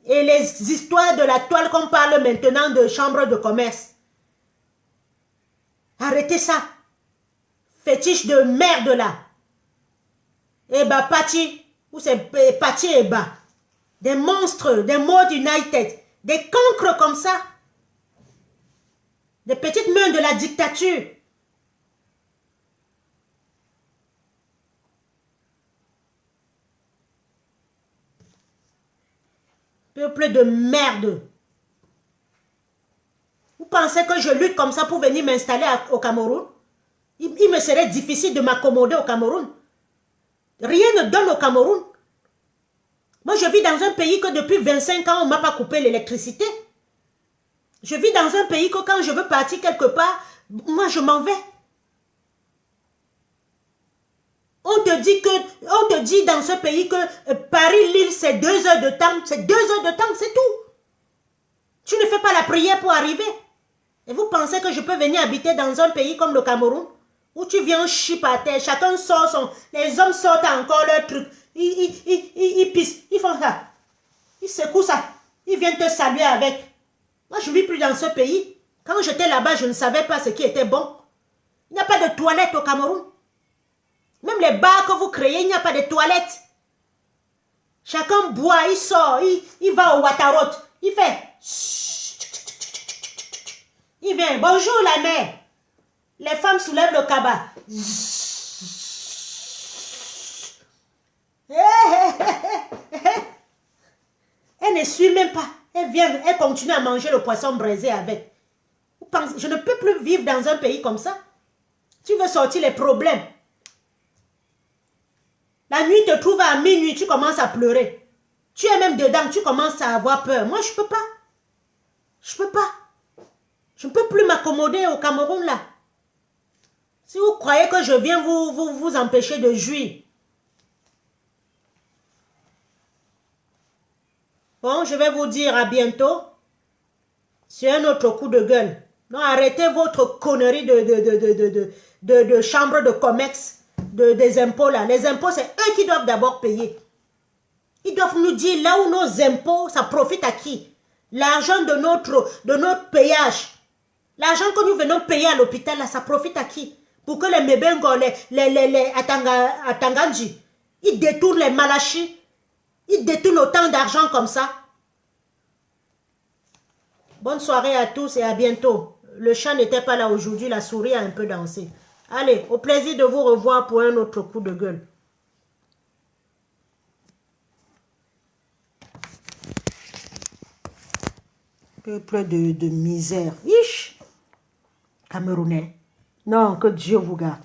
Et les histoires de la toile qu'on parle maintenant de chambre de commerce. Arrêtez ça. Fétiche de merde là. Eh bah, Pati, Ou c'est Pati Eba. Des monstres, des Mod United. Des cancres comme ça. Des petites mains de la dictature. Peuple de merde. Vous pensez que je lutte comme ça pour venir m'installer au Cameroun? Il me serait difficile de m'accommoder au Cameroun. Rien ne donne au Cameroun. Moi, je vis dans un pays que depuis 25 ans, on ne m'a pas coupé l'électricité. Je vis dans un pays que quand je veux partir quelque part, moi, je m'en vais. On te dit dans ce pays que Paris-Lille, c'est 2 heures de temps. C'est 2 heures de temps, c'est tout. Tu ne fais pas la prière pour arriver. Et vous pensez que je peux venir habiter dans un pays comme le Cameroun, où tu viens chier par terre, chacun sort son... Les hommes sortent encore leur truc. Ils pissent, ils font ça. Ils secouent ça. Ils viennent te saluer avec. Moi, je ne vis plus dans ce pays. Quand j'étais là-bas, je ne savais pas ce qui était bon. Il n'y a pas de toilettes au Cameroun. Même les bars que vous créez, il n'y a pas de toilettes. Chacun boit, il sort, il va au Watarot. Il fait... Il vient, bonjour la mère. Les femmes soulèvent le cabas. Elle ne suit même pas. Elle vient, elle continue à manger le poisson braisé avec. Je ne peux plus vivre dans un pays comme ça. Tu veux sortir les problèmes. La nuit te trouve à minuit, tu commences à pleurer. Tu es même dedans, tu commences à avoir peur. Moi, je ne peux pas. Je ne peux pas. Je ne peux plus m'accommoder au Cameroun là. Si vous croyez que je viens vous empêcher de jouir. Bon, je vais vous dire à bientôt. C'est un autre coup de gueule. Non, arrêtez votre connerie de chambre de commerce, des impôts là. Les impôts, c'est eux qui doivent d'abord payer. Ils doivent nous dire là où nos impôts, ça profite à qui? L'argent de notre payage. L'argent que nous venons payer à l'hôpital, là, ça profite à qui? Pour que les Mebengo, les Atanganji, ils détournent les Malachis, ils détournent autant d'argent comme ça. Bonne soirée à tous et à bientôt. Le chat n'était pas là aujourd'hui, la souris a un peu dansé. Allez, au plaisir de vous revoir pour un autre coup de gueule. Peuple de misère. Ish! Camerounais. Non, que Dieu vous garde.